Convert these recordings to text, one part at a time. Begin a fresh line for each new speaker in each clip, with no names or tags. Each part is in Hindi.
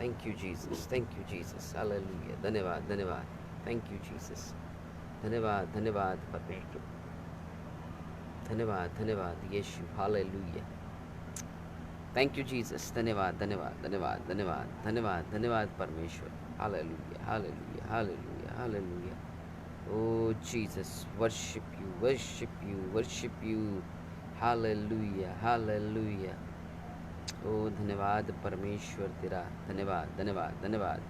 Thank you Jesus, thank you Jesus, hallelujah, धन्यवाद धन्यवाद, थैंक यू जीसस, धन्यवाद धन्यवाद परमेश्वर, धन्यवाद धन्यवाद Yeshu, hallelujah, thank you Jesus, धन्यवाद धन्यवाद धन्यवाद धन्यवाद धन्यवाद धन्यवाद परमेश्वर, hallelujah hallelujah hallelujah hallelujah. Oh Jesus, worship you worship you worship you, hallelujah hallelujah. ओ धन्यवाद परमेश्वर तेरा, धन्यवाद धन्यवाद धन्यवाद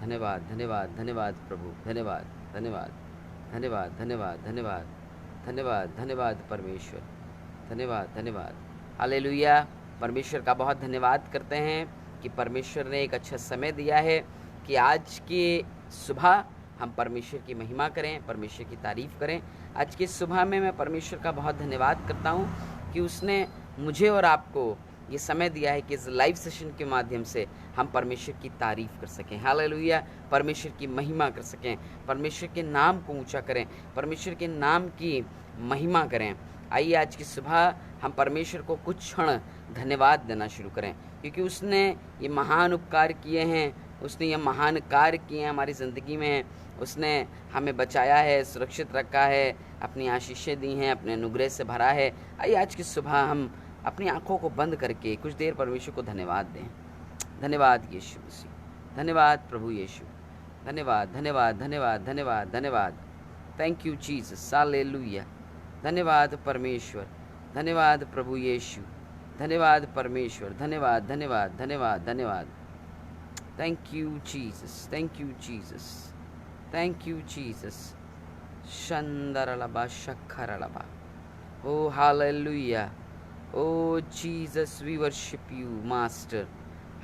धन्यवाद धन्यवाद धन्यवाद प्रभु, धन्यवाद धन्यवाद धन्यवाद धन्यवाद धन्यवाद धन्यवाद धन्यवाद परमेश्वर, धन्यवाद धन्यवाद, हालेलुया। परमेश्वर का बहुत धन्यवाद करते हैं कि परमेश्वर ने एक अच्छा समय दिया है कि आज की सुबह हम परमेश्वर की महिमा करें, परमेश्वर की तारीफ़ करें। आज की सुबह में मैं परमेश्वर का बहुत धन्यवाद करता हूँ कि उसने मुझे और आपको ये समय दिया है कि इस लाइव सेशन के माध्यम से हम परमेश्वर की तारीफ़ कर सकें, हालेलुया, परमेश्वर की महिमा कर सकें, परमेश्वर के नाम को ऊंचा करें, परमेश्वर के नाम की महिमा करें। आइए आज की सुबह हम परमेश्वर को कुछ क्षण धन्यवाद देना शुरू करें, क्योंकि उसने ये महान उपकार किए हैं, उसने ये महान कार्य किए हैं हमारी ज़िंदगी में। उसने हमें बचाया है, सुरक्षित रखा है, अपनी आशीषें दी हैं, अपने अनुग्रह से भरा है। आइए आज की सुबह हम अपनी आंखों को बंद करके कुछ देर परमेश्वर को धन्यवाद दें। धन्यवाद यीशु मसीह, धन्यवाद प्रभु यीशु, धन्यवाद धन्यवाद धन्यवाद धन्यवाद धन्यवाद, थैंक यू जीसस, हालेलुया, धन्यवाद परमेश्वर, धन्यवाद प्रभु यीशु, धन्यवाद परमेश्वर, धन्यवाद धन्यवाद धन्यवाद धन्यवाद, thank you Jesus, thank you Jesus, thank you Jesus, शंदरलबा शखरलबा, oh hallelujah, oh Jesus we worship you master,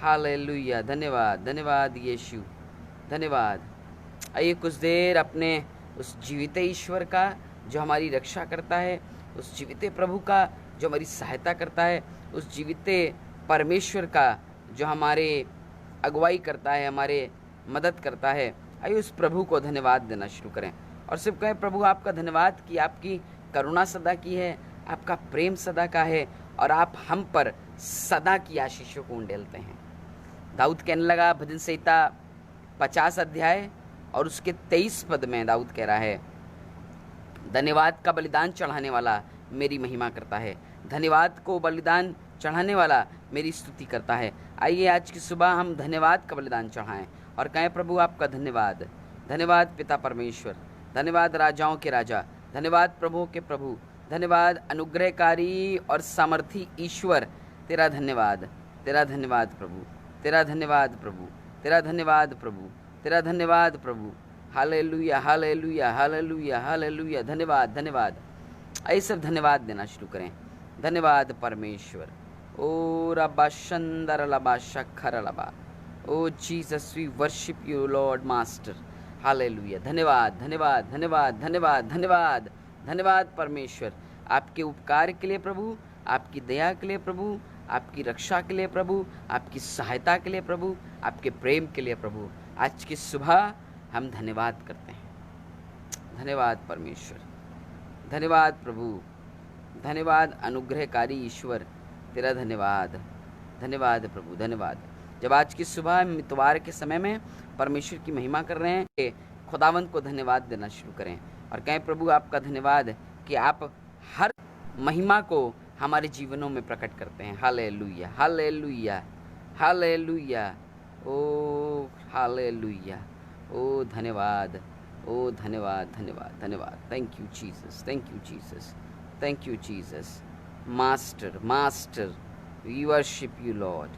hallelujah, धन्यवाद धन्यवाद यीशु, धन्यवाद। आइए कुछ देर अपने उस जीवित ईश्वर का जो हमारी रक्षा करता है, उस जीवित प्रभु का जो हमारी सहायता करता है, उस जीवित परमेश्वर का जो हमारे अगुवाई करता है, हमारे मदद करता है, आइए उस प्रभु को धन्यवाद देना शुरू करें और सिर्फ कहें, प्रभु आपका धन्यवाद कि आपकी करुणा सदा की है, आपका प्रेम सदा का है और आप हम पर सदा की आशीषों को उंडेलते हैं। दाऊद कहने लगा, भजन संहिता 50 अध्याय और उसके 23 पद में दाऊद कह रहा है, धन्यवाद का बलिदान चढ़ाने वाला मेरी महिमा करता है, धन्यवाद को बलिदान चढ़ाने वाला मेरी स्तुति करता है। आइए आज की सुबह हम धन्यवाद का बलिदान चढ़ाएं और कहें, प्रभु आपका धन्यवाद, धन्यवाद पिता परमेश्वर, धन्यवाद राजाओं के राजा, धन्यवाद प्रभुओं के प्रभु, धन्यवाद अनुग्रहकारी और सामर्थी ईश्वर, तेरा धन्यवाद, तेरा धन्यवाद प्रभु, तेरा धन्यवाद प्रभु, तेरा धन्यवाद प्रभु, तेरा धन्यवाद प्रभु, हालेलुया हालेलुया हालेलुया हालेलुया, धन्यवाद धन्यवाद। आइए सब धन्यवाद देना शुरू करें। धन्यवाद परमेश्वर, ओ रबा शंदर लबा शखर लबा, oh Jesus we worship you lord master, hallelujah, धन्यवाद धन्यवाद धन्यवाद धन्यवाद धन्यवाद धन्यवाद परमेश्वर, आपके उपकार के लिए प्रभु, आपकी दया के लिए प्रभु, आपकी रक्षा के लिए प्रभु, आपकी सहायता के लिए प्रभु, आपके प्रेम के लिए प्रभु। आज की सुबह हम धन्यवाद करते हैं। धन्यवाद परमेश्वर, धन्यवाद प्रभु, धन्यवाद अनुग्रहकारी ईश्वर, तेरा धन्यवाद, धन्यवाद प्रभु, धन्यवाद। जब आज की सुबह हम इतवार के समय में परमेश्वर की महिमा कर रहे हैं, खुदावंत को धन्यवाद देना शुरू करें और कहें, प्रभु आपका धन्यवाद कि आप हर महिमा को हमारे जीवनों में प्रकट करते हैं। Hallelujah hallelujah hallelujah, oh hallelujah, ओ धन्यवाद, ओ धन्यवाद धन्यवाद धन्यवाद, thank you Jesus, thank you Jesus, thank you Jesus, master master, we worship you lord,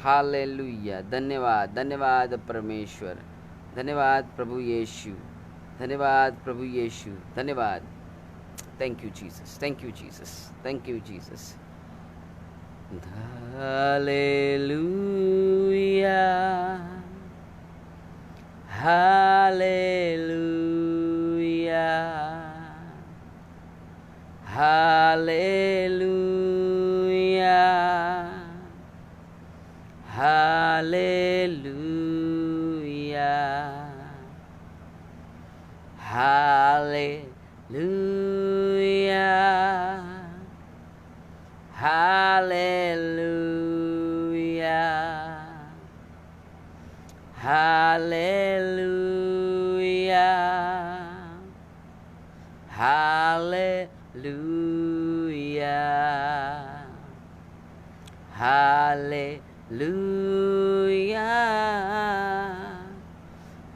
hallelujah, धन्यवाद धन्यवाद परमेश्वर, धन्यवाद प्रभु यीशु, धन्यवाद प्रभु यीशु, धन्यवाद, thank you Jesus, thank you Jesus, thank you Jesus, hallelujah hallelujah hallelujah hallelujah hallelujah hallelujah Hallelujah. Hallelujah. Hallelujah.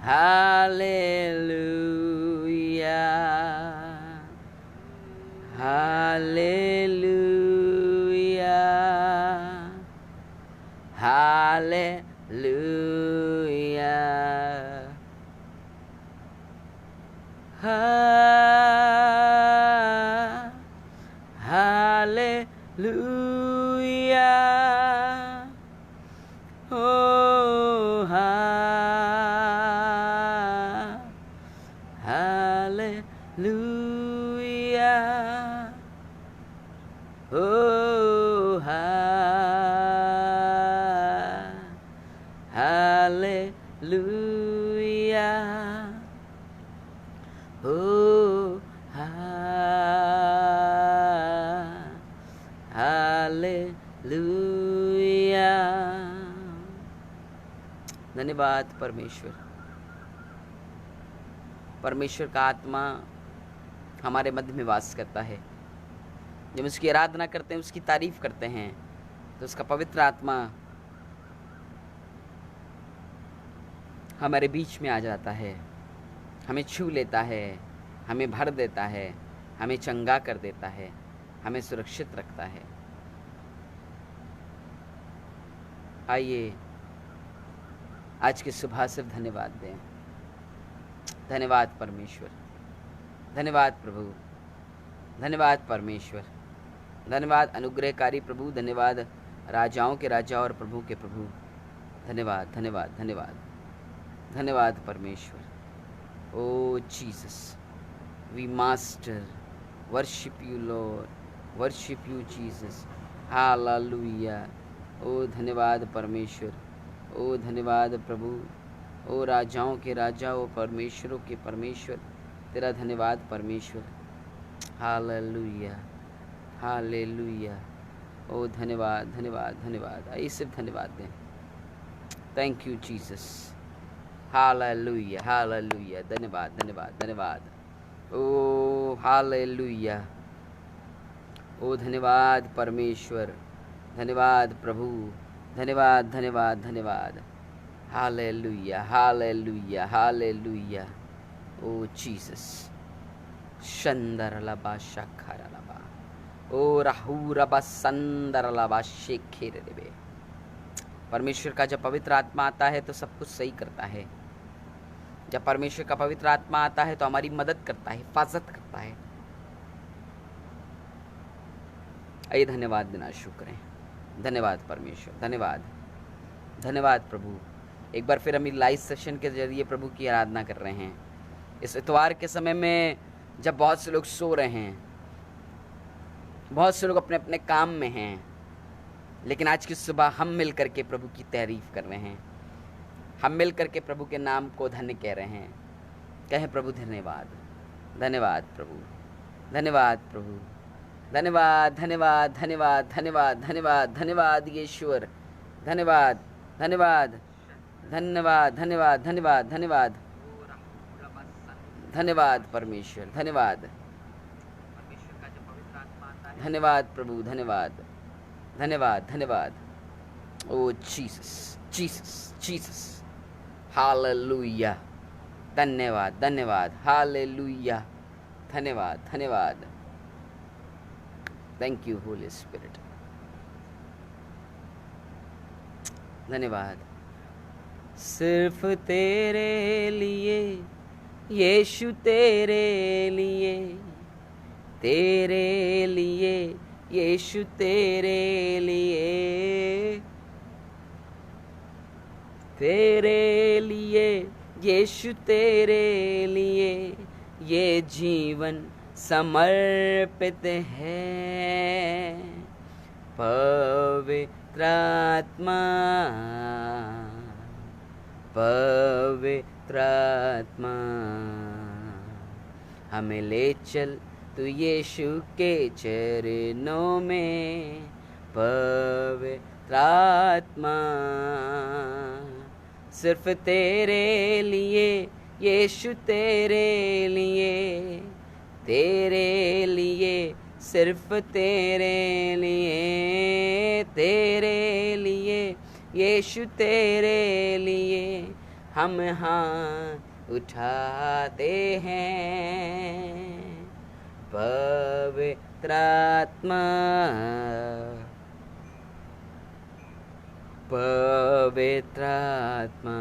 Hallelujah. Hallelujah. Hallelujah. Hallelujah. Oh, hallelujah. Oh, hallelujah. Oh, hallelujah. धन्यवाद परमेश्वर। परमेश्वर का आत्मा हमारे मध्य में वास करता है। जब उसकी आराधना करते हैं, उसकी तारीफ करते हैं, तो उसका पवित्र आत्मा हमारे बीच में आ जाता है, हमें छू लेता है, हमें भर देता है, हमें चंगा कर देता है, हमें सुरक्षित रखता है। आइए आज की सुबह सिर्फ धन्यवाद दें। धन्यवाद परमेश्वर, धन्यवाद प्रभु, धन्यवाद परमेश्वर, धन्यवाद अनुग्रहकारी प्रभु, धन्यवाद राजाओं के राजा और प्रभु के प्रभु। धन्यवाद धन्यवाद धन्यवाद धन्यवाद परमेश्वर। Oh Jesus, we master worship you lord, worship you Jesus. Hallelujah. ओ धन्यवाद परमेश्वर, ओ धन्यवाद प्रभु, ओ राजाओं के राजा, ओ परमेश्वरों के परमेश्वर, तेरा धन्यवाद परमेश्वर। Hallelujah hallelujah. ओ धन्यवाद धन्यवाद धन्यवाद। आइए सिर्फ धन्यवाद दें। Thank you Jesus. Hallelujah hallelujah. धन्यवाद धन्यवाद धन्यवाद। ओ हालेलुया। ओ धन्यवाद परमेश्वर, धन्यवाद प्रभु, धन्यवाद धन्यवाद धन्यवाद। Hallelujah hallelujah hallelujah. Oh Jesus. शंदरलबा शखरलबा, ओ राहुरबा संदरलबा शेखेरबे। परमेश्वर का जब पवित्र आत्मा आता है तो सब कुछ सही करता है। जब परमेश्वर का पवित्र आत्मा आता है तो हमारी मदद करता है, हिफाजत करता है। आइए धन्यवाद देना शुरू करें। धन्यवाद परमेश्वर, धन्यवाद धन्यवाद प्रभु। एक बार फिर हम लाइव सेशन के जरिए प्रभु की आराधना कर रहे हैं। इस इतवार के समय में जब बहुत से लोग सो रहे हैं, बहुत से लोग अपने अपने काम में हैं, लेकिन आज की सुबह हम मिल करके प्रभु की तारीफ कर रहे हैं। हम मिल करके प्रभु के नाम को धन्य कह रहे हैं। कहें प्रभु धन्यवाद, धन्यवाद प्रभु, धन्यवाद प्रभु, धन्यवाद धन्यवाद धन्यवाद धन्यवाद धन्यवाद धन्यवाद यीशुवर, धन्यवाद धन्यवाद धन्यवाद धन्यवाद धन्यवाद धन्यवाद धन्यवाद परमेश्वर, धन्यवाद धन्यवाद प्रभु, धन्यवाद धन्यवाद धन्यवाद। ओ जीसस जीसस जीसस। हालेलुया। धन्यवाद धन्यवाद। हालेलुया। धन्यवाद धन्यवाद। Thank you holy spirit. धन्यवाद। सिर्फ तेरे लिए यीशु, तेरे लिए, तेरे लिए यीशु, तेरे लिए, तेरे लिए यीशु, तेरे लिए ये जीवन समर्पित है। पवित्र आत्मा, पवित्र आत्मा, हमें ले चल तू यीशु के चरणों में। पवित्र आत्मा, सिर्फ तेरे लिए यीशु, तेरे लिए, तेरे लिए, सिर्फ तेरे लिए, तेरे लिए यीशु, तेरे लिए हम हाथ उठाते हैं। पवित्र आत्मा, पवित्र आत्मा,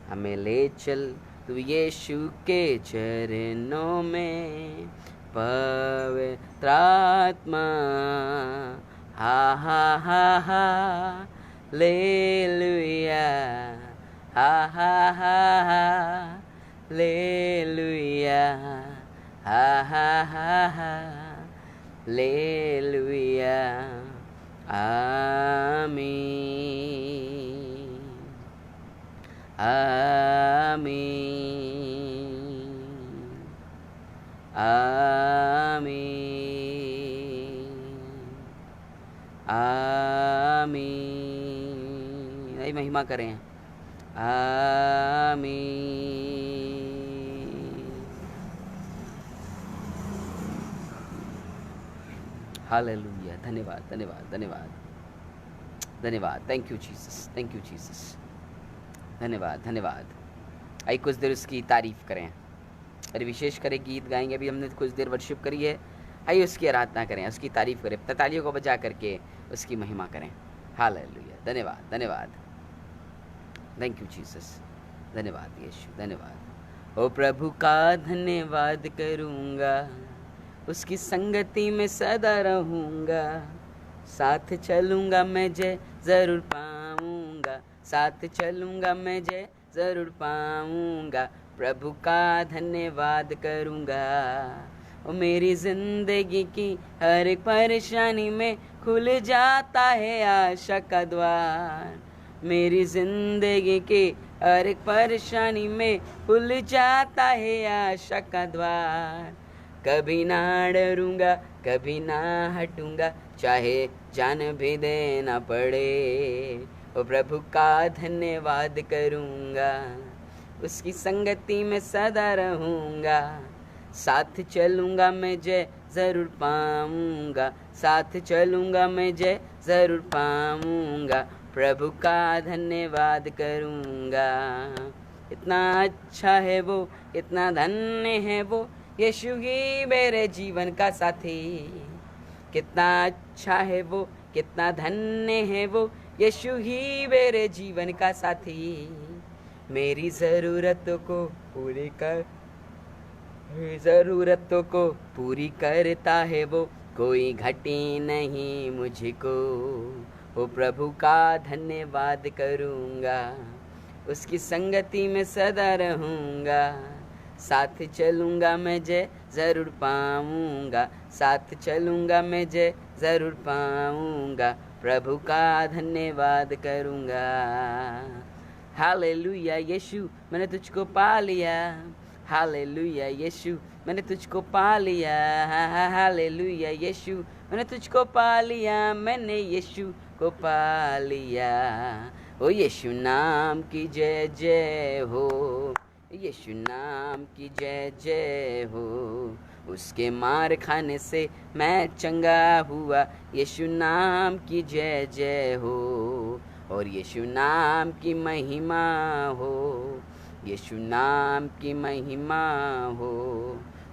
हमें ले चल तू यीशु के चरणों में। पवित्र आत्मा, हा हा हा हा, लेलुया, हा हा हा हा, लेलुया, हा हा हा हा, लेलुया। आमीन, आमीन, आमीन, आमीन। यही महिमा करें। आमीन। हालेलुया। धन्यवाद, धन्यवाद, धन्यवाद, धन्यवाद। Thank you Jesus, thank you Jesus. धन्यवाद, धन्यवाद। आइए कुछ देर उसकी तारीफ करें। अरे विशेष करें गीत गाएंगे। अभी हमने कुछ देर वर्शिप करी है। आइए उसकी आराधना करें, उसकी तारीफ करें, तालियों को बजा करके उसकी महिमा करें। हालेलुया। धन्यवाद, धन्यवाद। Thank you Jesus. धन्यवाद यीशु, धन्यवाद। ओ प्रभु का धन्यवाद करूँगा, उसकी संगति में सदा रहूँगा। साथ चलूँगा मैं जय ज़रूर पाऊँगा, साथ चलूँगा मैं जय ज़रूर पाऊँगा। प्रभु का धन्यवाद करूँगा। ओ मेरी ज़िंदगी की हर एक परेशानी में खुल जाता है आशा का द्वार। मेरी ज़िंदगी की हर एक परेशानी में खुल जाता है आशा का द्वार। कभी ना डरूंगा, कभी ना हटूंगा, चाहे जान भी देना पड़े। ओ प्रभु का धन्यवाद करूंगा, उसकी संगति में सदा रहूंगा। साथ चलूंगा मैं जय ज़रूर पाऊंगा, साथ चलूंगा मैं जय ज़रूर पाऊंगा। प्रभु का धन्यवाद करूंगा। इतना अच्छा है वो, इतना धन्य है वो, यीशु ही मेरे जीवन का साथी। कितना अच्छा है वो, कितना धन्य है वो, यीशु ही मेरे जीवन का साथी। मेरी ज़रूरतों को पूरी कर, ज़रूरतों को पूरी करता है वो, कोई घटी नहीं मुझको। वो प्रभु का धन्यवाद करूँगा, उसकी संगति में सदा रहूँगा। साथ चलूँगा मैं जय ज़रूर पाऊँगा, साथ चलूँगा मैं जय ज़रूर पाऊँगा। प्रभु का धन्यवाद करूँगा। हालेलुया यीशु, मैंने तुझको पा लिया। हालेलुया यीशु, मैंने तुझको पा लिया। हालेलुया यीशु, मैंने तुझको पा लिया। मैंने यीशु को पा लिया। ओ यीशु नाम की जय जय हो, यीशु नाम की जय जय हो। उसके मार खाने से मैं चंगा हुआ, यीशु नाम की जय जय हो। और यीशु नाम की महिमा हो, यीशु नाम की महिमा हो।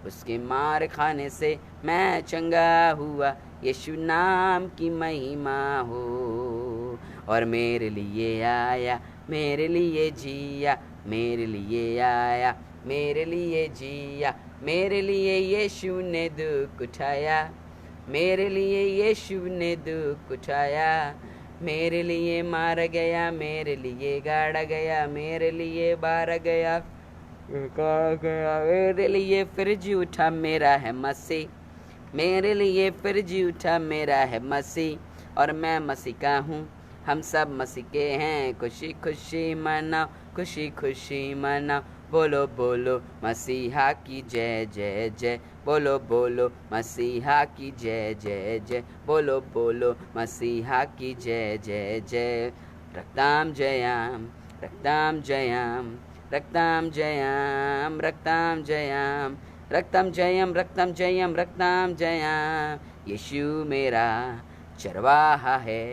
उसके मार खाने से मैं चंगा हुआ, यीशु नाम की महिमा हो। और मेरे लिए आया, मेरे लिए जिया, मेरे लिए आया, मेरे लिए जिया। मेरे लिए यीशु ने दुख उठाया, मेरे लिए यीशु ने दुख उठाया। मेरे लिए मारा गया, मेरे लिए गाड़ा गया, मेरे लिए बारा गया, मेरे लिए फिर जी उठा मेरा है मसीह, मेरे लिए फिर जी उठा मेरा है मसीह। और मैं मसीह का हूँ, हम सब मसीह के हैं। खुशी खुशी मनाओ, खुशी खुशी मनाओ। बोलो बोलो मसीहा की जय जय जय, बोलो बोलो मसीहा की जय जय जय, बोलो बोलो मसीहा की जय जय जय। रक्तां जयां, रक्तां जयां, रक्तां जयां, रक्तां जयां, रक्तम जयम, रक्तम जयम, रक्तम जयां। यीशु मेरा चरवाहा है,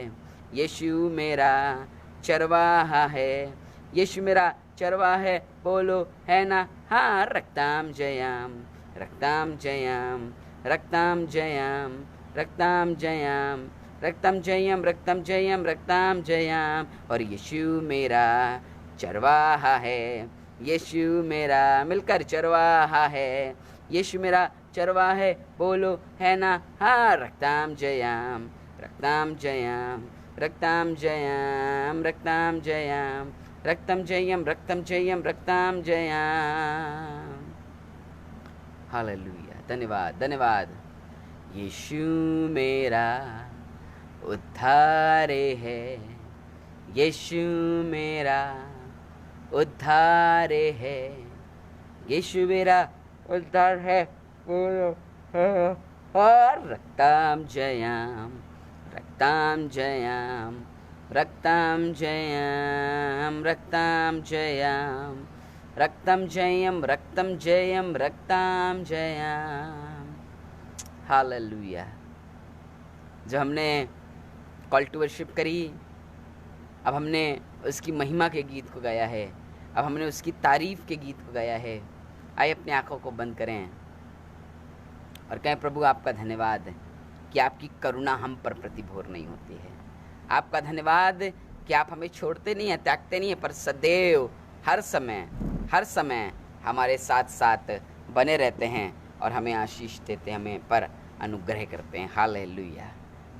यीशु मेरा चरवाहा है, यीशु मेरा चरवाहा है, बोलो है ना, हाँ। रक्तम जयम, रक्तम जयम, रक्तम जयम, रक्तम जयम, रक्तम जयम, रक्तम जयम, रक्तम जयम। और यीशु मेरा चरवाहा है, यीशु मेरा मिलकर चरवाहा है, यीशु मेरा चरवाहा है, बोलो है ना, हाँ। रक्तम जयम, रक्तम जयम, रक्तम जयम, रक्तम जयम, रक्तम जयम, रक्तम जयम, रक्तम जयम। हालेलुया, धन्यवाद, धन्यवाद। यीशु मेरा उद्धारे है, यीशु मेरा उद्धारे है, यीशु मेरा उद्धार है, और रक्तम जयम, रक्तम जयम, रक्तम जयम, रक्तम जयम, रक्तम जयम, रक्तम जयम, रक्तम जयम। हालेलुया। जब हमने कॉल टू वर्शिप करी, अब हमने उसकी महिमा के गीत को गाया है, अब हमने उसकी तारीफ के गीत को गाया है। आइए अपनी आंखों को बंद करें और कहें, प्रभु आपका धन्यवाद कि आपकी करुणा हम पर प्रतिभोर नहीं होती है। आपका धन्यवाद कि आप हमें छोड़ते नहीं हैं, त्यागते नहीं हैं, पर सदैव हर समय हमारे साथ साथ बने रहते हैं और हमें आशीष देते हैं, हमें पर अनुग्रह करते हैं। हालेलुया।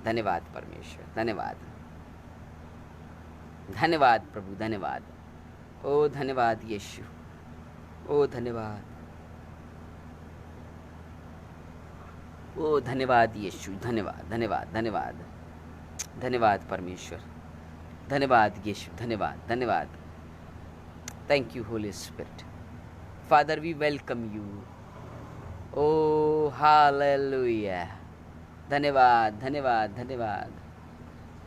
धन्यवाद परमेश्वर, धन्यवाद, धन्यवाद प्रभु, धन्यवाद। ओ धन्यवाद यीशु, ओ धन्यवाद, ओ धन्यवाद यीशु, धन्यवाद, धन्यवाद, धन्यवाद, धन्यवाद परमेश्वर, धन्यवाद यीशु, धन्यवाद, धन्यवाद। Thank you holy spirit. Father we welcome you. Oh hallelujah. धन्यवाद, धन्यवाद, धन्यवाद।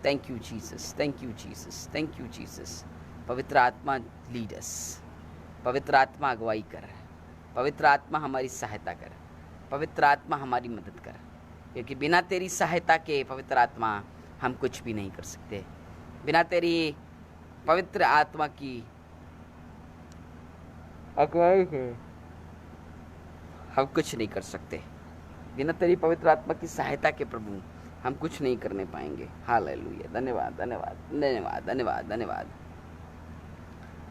Thank you Jesus, thank you Jesus, thank you Jesus. पवित्र आत्मा लीड अस, पवित्र आत्मा अगुवाई कर, पवित्र आत्मा हमारी सहायता कर, पवित्र आत्मा हमारी मदद कर, क्योंकि बिना तेरी सहायता के पवित्र आत्मा हम कुछ भी नहीं कर सकते। बिना तेरी पवित्र आत्मा की अगुवाई के हम कुछ नहीं कर सकते। बिना तेरी पवित्र आत्मा की सहायता के प्रभु हम कुछ नहीं करने पाएंगे। हालेलुया। धन्यवाद, धन्यवाद, धन्यवाद, धन्यवाद, धन्यवाद,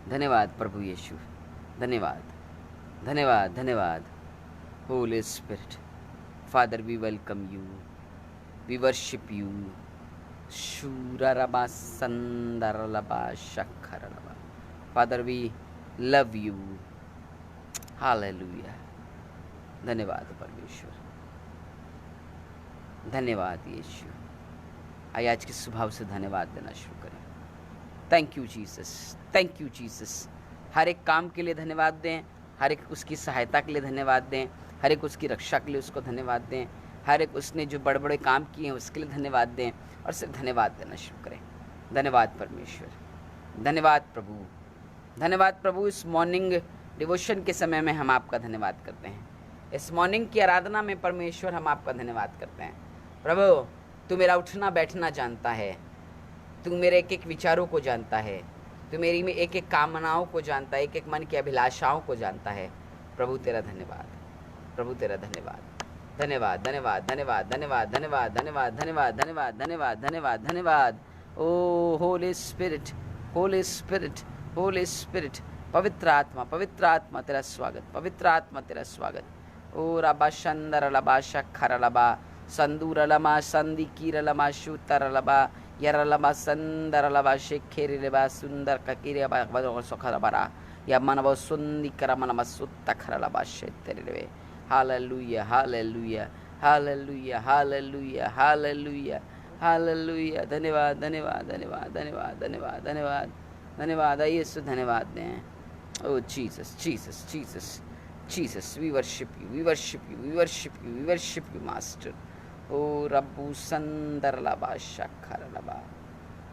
धन्यवाद प्रभु यीशु, धन्यवाद, धन्यवाद, धन्यवाद। Holy spirit, father we welcome you, we worship you. शूररबा संदरलबा शखरलबा। Father we love you. Hallelujah. धन्यवाद परमेश्वर, धन्यवाद यीशु। आइए आज के स्वभाव से धन्यवाद देना शुरू करें। Thank you Jesus, thank you Jesus. हर एक काम के लिए धन्यवाद दें, हर एक उसकी सहायता के लिए धन्यवाद दें, हर एक उसकी रक्षा के लिए उसको धन्यवाद दें, हर एक उसने जो बड़े बड़े काम किए हैं उसके लिए धन्यवाद दें और सिर्फ धन्यवाद देना शुरू करें। धन्यवाद परमेश्वर, धन्यवाद प्रभु, धन्यवाद प्रभु। इस मॉर्निंग डिवोशन के समय में हम आपका धन्यवाद करते हैं। इस मॉर्निंग की आराधना में परमेश्वर हम आपका धन्यवाद करते हैं। प्रभु तू मेरा उठना बैठना जानता है, तू मेरे एक एक विचारों को जानता है, तू मेरी में एक एक कामनाओं को जानता है, एक एक मन की अभिलाषाओं को जानता है। प्रभु तेरा धन्यवाद, प्रभु तेरा धन्यवाद, धन्यवाद, धन्यवाद, धन्यवाद, धन्यवाद, धन्यवाद, धन्यवाद, धन्यवाद, धन्यवाद, धन्यवाद, धन्यवाद, धन्यवाद। Oh holy spirit, holy spirit, holy spirit. पवित्र आत्मा तेरा स्वागत, पवित्र आत्मा तेरा स्वागत। ओ रबा शंदर लबा शखर लबा संदूर लमा संदी कीर लमा शूतर लबा यरलबा संदरलबा शेखेरिलबा सुंदर ककिरेबा वदो सोखरबरा या मनव सुंदी करमनम सुत्तखरलबा शेतेरिलबे। Hallelujah, hallelujah, hallelujah, hallelujah, hallelujah, hallelujah. धन्यवाद, धन्यवाद, धन्यवाद, धन्यवाद, धन्यवाद, धन्यवाद, धन्यवाद। आइए यीशु धन्यवाद दें। Oh Jesus, Jesus, Jesus, Jesus, we worship you, we worship you, we worship you, we worship you master. ओ रब्बू संदर लबा शखर लबा।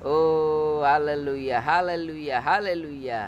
Oh hallelujah, hallelujah, hallelujah.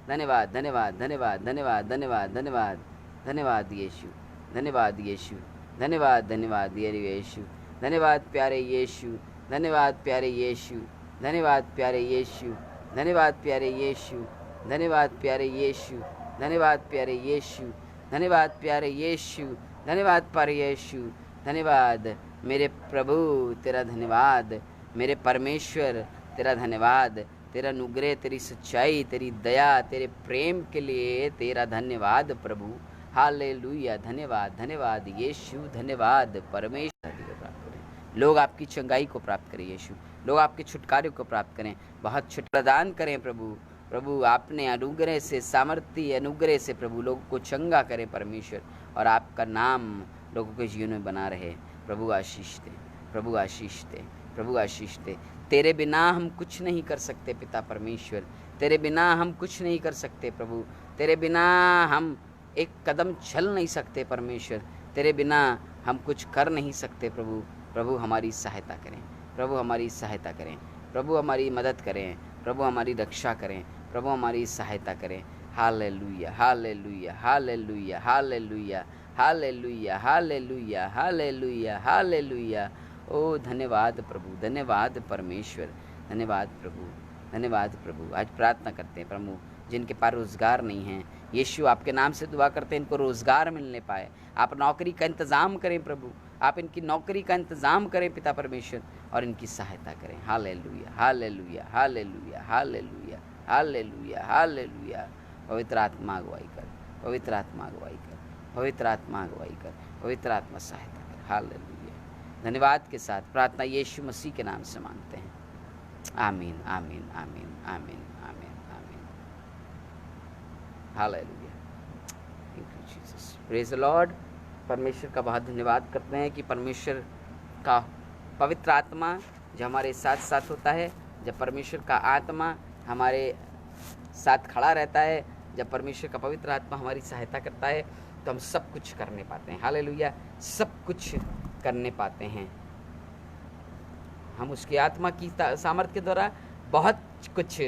धन्यवाद, धन्यवाद, धन्यवाद, धन्यवाद, धन्यवाद, धन्यवाद, धन्यवाद यीशु, धन्यवाद यीशु, धन्यवाद, धन्यवाद यीशु, धन्यवाद प्यारे यीशु, धन्यवाद प्यारे यीशु, धन्यवाद प्यारे यीशु, धन्यवाद प्यारे यीशु, धन्यवाद प्यारे यीशु, धन्यवाद प्यारे यीशु, धन्यवाद प्यारे यीशु, धन्यवाद प्यारे यीशु, धन्यवाद मेरे प्रभु, तेरा धन्यवाद मेरे परमेश्वर, तेरा धन्यवाद, तेरा अनुग्रह, तेरी सच्चाई, तेरी दया, तेरे प्रेम के लिए तेरा धन्यवाद प्रभु। हालेलुया, धन्यवाद, धन्यवाद यीशु, धन्यवाद परमेश्वर। प्राप्त करें लोग आपकी चंगाई को प्राप्त करें यीशु, लोग आपके छुटकारे को प्राप्त करें, बहुत छुट प्रदान करें प्रभु। प्रभु आपने अनुग्रह से, सामर्थ्य अनुग्रह से प्रभु लोगों को चंगा करें परमेश्वर, और आपका नाम लोगों के जीवन में बना रहे। प्रभु आशीष दे, प्रभु आशीष दे, प्रभु आशीष दे। तेरे बिना हम कुछ नहीं कर सकते पिता परमेश्वर, तेरे बिना हम कुछ नहीं कर सकते प्रभु, तेरे बिना हम एक कदम चल नहीं सकते परमेश्वर, तेरे बिना हम कुछ कर नहीं सकते प्रभु। प्रभु हमारी सहायता करें, प्रभु हमारी सहायता करें, प्रभु हमारी मदद करें, प्रभु हमारी रक्षा करें, प्रभु हमारी सहायता करें। Hallelujah, hallelujah, hallelujah, hallelujah, hallelujah, hallelujah, hallelujah, hallelujah. ओ धन्यवाद प्रभु, धन्यवाद परमेश्वर, धन्यवाद प्रभु, धन्यवाद प्रभु। आज प्रार्थना करते हैं प्रभु जिनके पास रोज़गार नहीं है, यीशु आपके नाम से दुआ करते हैं इनको रोज़गार मिलने पाए। आप नौकरी का इंतज़ाम करें प्रभु, आप इनकी नौकरी का इंतज़ाम करें पिता परमेश्वर, और इनकी सहायता करें। Hallelujah, hallelujah, hallelujah, hallelujah, hallelujah, hallelujah. पवित्र आत्मा अगुवाई कर, पवित्र आत्मा अगुवाई कर, पवित्र आत्मा अगुवाई कर, पवित्र आत्मा सहायता कर। हालेलुया। धन्यवाद के साथ प्रार्थना यीशु मसीह के नाम से मांगते हैं। आमीन, आमीन, आमीन, आमीन, आमीन, आमीन। Hallelujah, thank you Jesus, praise the Lord. परमेश्वर का बहुत धन्यवाद करते हैं कि परमेश्वर का पवित्र आत्मा जो हमारे साथ साथ होता है, जब परमेश्वर का आत्मा हमारे साथ खड़ा रहता है, जब परमेश्वर का पवित्र आत्मा हमारी सहायता करता है, तो हम सब कुछ करने पाते हैं। हालेलुया, सब कुछ करने पाते हैं। हम उसकी आत्मा की सामर्थ्य के द्वारा बहुत कुछ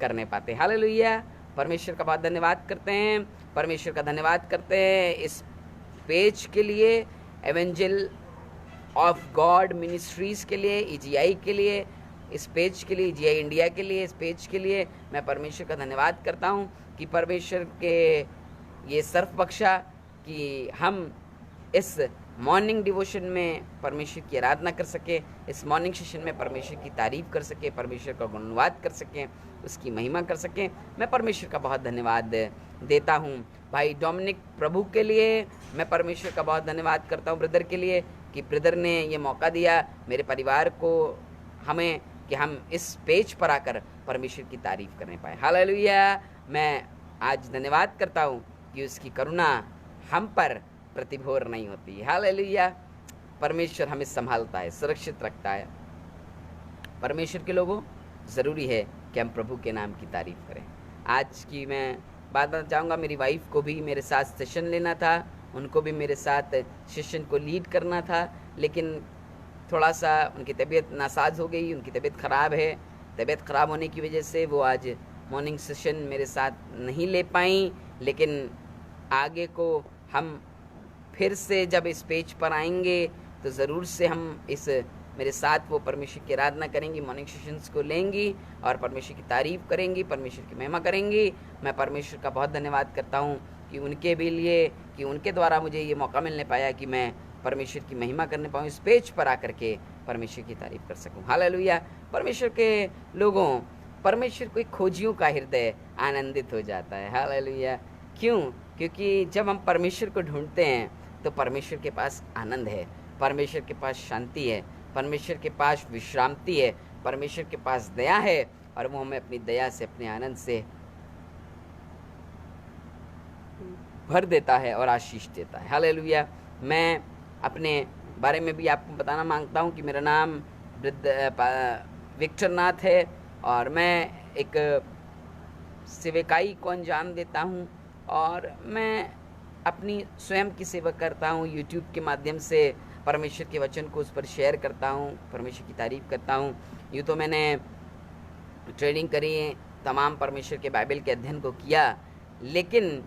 करने पाते हैं। हालेलुया, परमेश्वर का बहुत धन्यवाद करते हैं, परमेश्वर का धन्यवाद करते हैं इस पेज के लिए, एवेंजल ऑफ गॉड मिनिस्ट्रीज़ के लिए, EGI के लिए, इस पेज के लिए, EGI इंडिया के लिए, इस पेज के लिए मैं परमेश्वर का धन्यवाद करता हूँ कि परमेश्वर के ये सर्फ बख्शा कि हम इस मॉर्निंग डिवोशन में परमेश्वर की आराधना कर सके, इस मॉर्निंग सेशन में परमेश्वर की तारीफ कर सके, परमेश्वर का गुणवाद कर सकें, उसकी महिमा कर सकें। मैं परमेश्वर का बहुत धन्यवाद देता हूँ। भाई डोमिनिक प्रभु के लिए मैं परमेश्वर का बहुत धन्यवाद करता हूँ, ब्रदर के लिए कि ब्रदर ने ये मौका दिया मेरे परिवार को, हमें, कि हम इस पेज पर आकर परमेश्वर की तारीफ करने पाए। हालेलुया, मैं आज धन्यवाद करता हूँ कि उसकी करुणा हम पर प्रतिभोर नहीं होती। हालेलुया, परमेश्वर हमें संभालता है, सुरक्षित रखता है। परमेश्वर के लोगों, ज़रूरी है कि हम प्रभु के नाम की तारीफ करें। आज की मैं बात बताना चाहूँगा, मेरी वाइफ को भी मेरे साथ सेशन लेना था, उनको भी मेरे साथ सेशन को लीड करना था, लेकिन थोड़ा सा उनकी तबीयत नासाज हो गई, उनकी तबीयत ख़राब है। तबीयत ख़राब होने की वजह से वो आज मॉर्निंग सेशन मेरे साथ नहीं ले पाई, लेकिन आगे को हम फिर से जब इस पेज पर आएंगे तो ज़रूर से हम इस मेरे साथ वो परमेश्वर की आराधना करेंगी, मॉर्निंग सेशंस को लेंगी और परमेश्वर की तारीफ़ करेंगी, परमेश्वर की महिमा करेंगी। मैं परमेश्वर का बहुत धन्यवाद करता हूँ कि उनके भी लिए, कि उनके द्वारा मुझे ये मौका मिलने पाया कि मैं परमेश्वर की महिमा करने पाऊँ, इस पेज पर आकर के परमेश्वर की तारीफ़ कर सकूँ। हालेलुया, परमेश्वर के लोगों, परमेश्वर को खोजियों का हृदय आनंदित हो जाता है। हालेलुया, क्यों? क्योंकि जब हम परमेश्वर को ढूंढते हैं तो परमेश्वर के पास आनंद है, परमेश्वर के पास शांति है, परमेश्वर के पास विश्रांति है, परमेश्वर के पास दया है, और वो हमें अपनी दया से, अपने आनंद से भर देता है और आशीष देता है। हालेलुया, मैं अपने बारे में भी आपको बताना मांगता हूँ कि मेरा नाम विक्टर नाथ है और मैं एक सेवकाई को अंजाम देता हूँ, और मैं अपनी स्वयं की सेवा करता हूँ। यूट्यूब के माध्यम से परमेश्वर के वचन को उस पर शेयर करता हूँ, परमेश्वर की तारीफ़ करता हूँ। यूँ तो मैंने ट्रेनिंग करी, तमाम परमेश्वर के बाइबल के अध्ययन को किया, लेकिन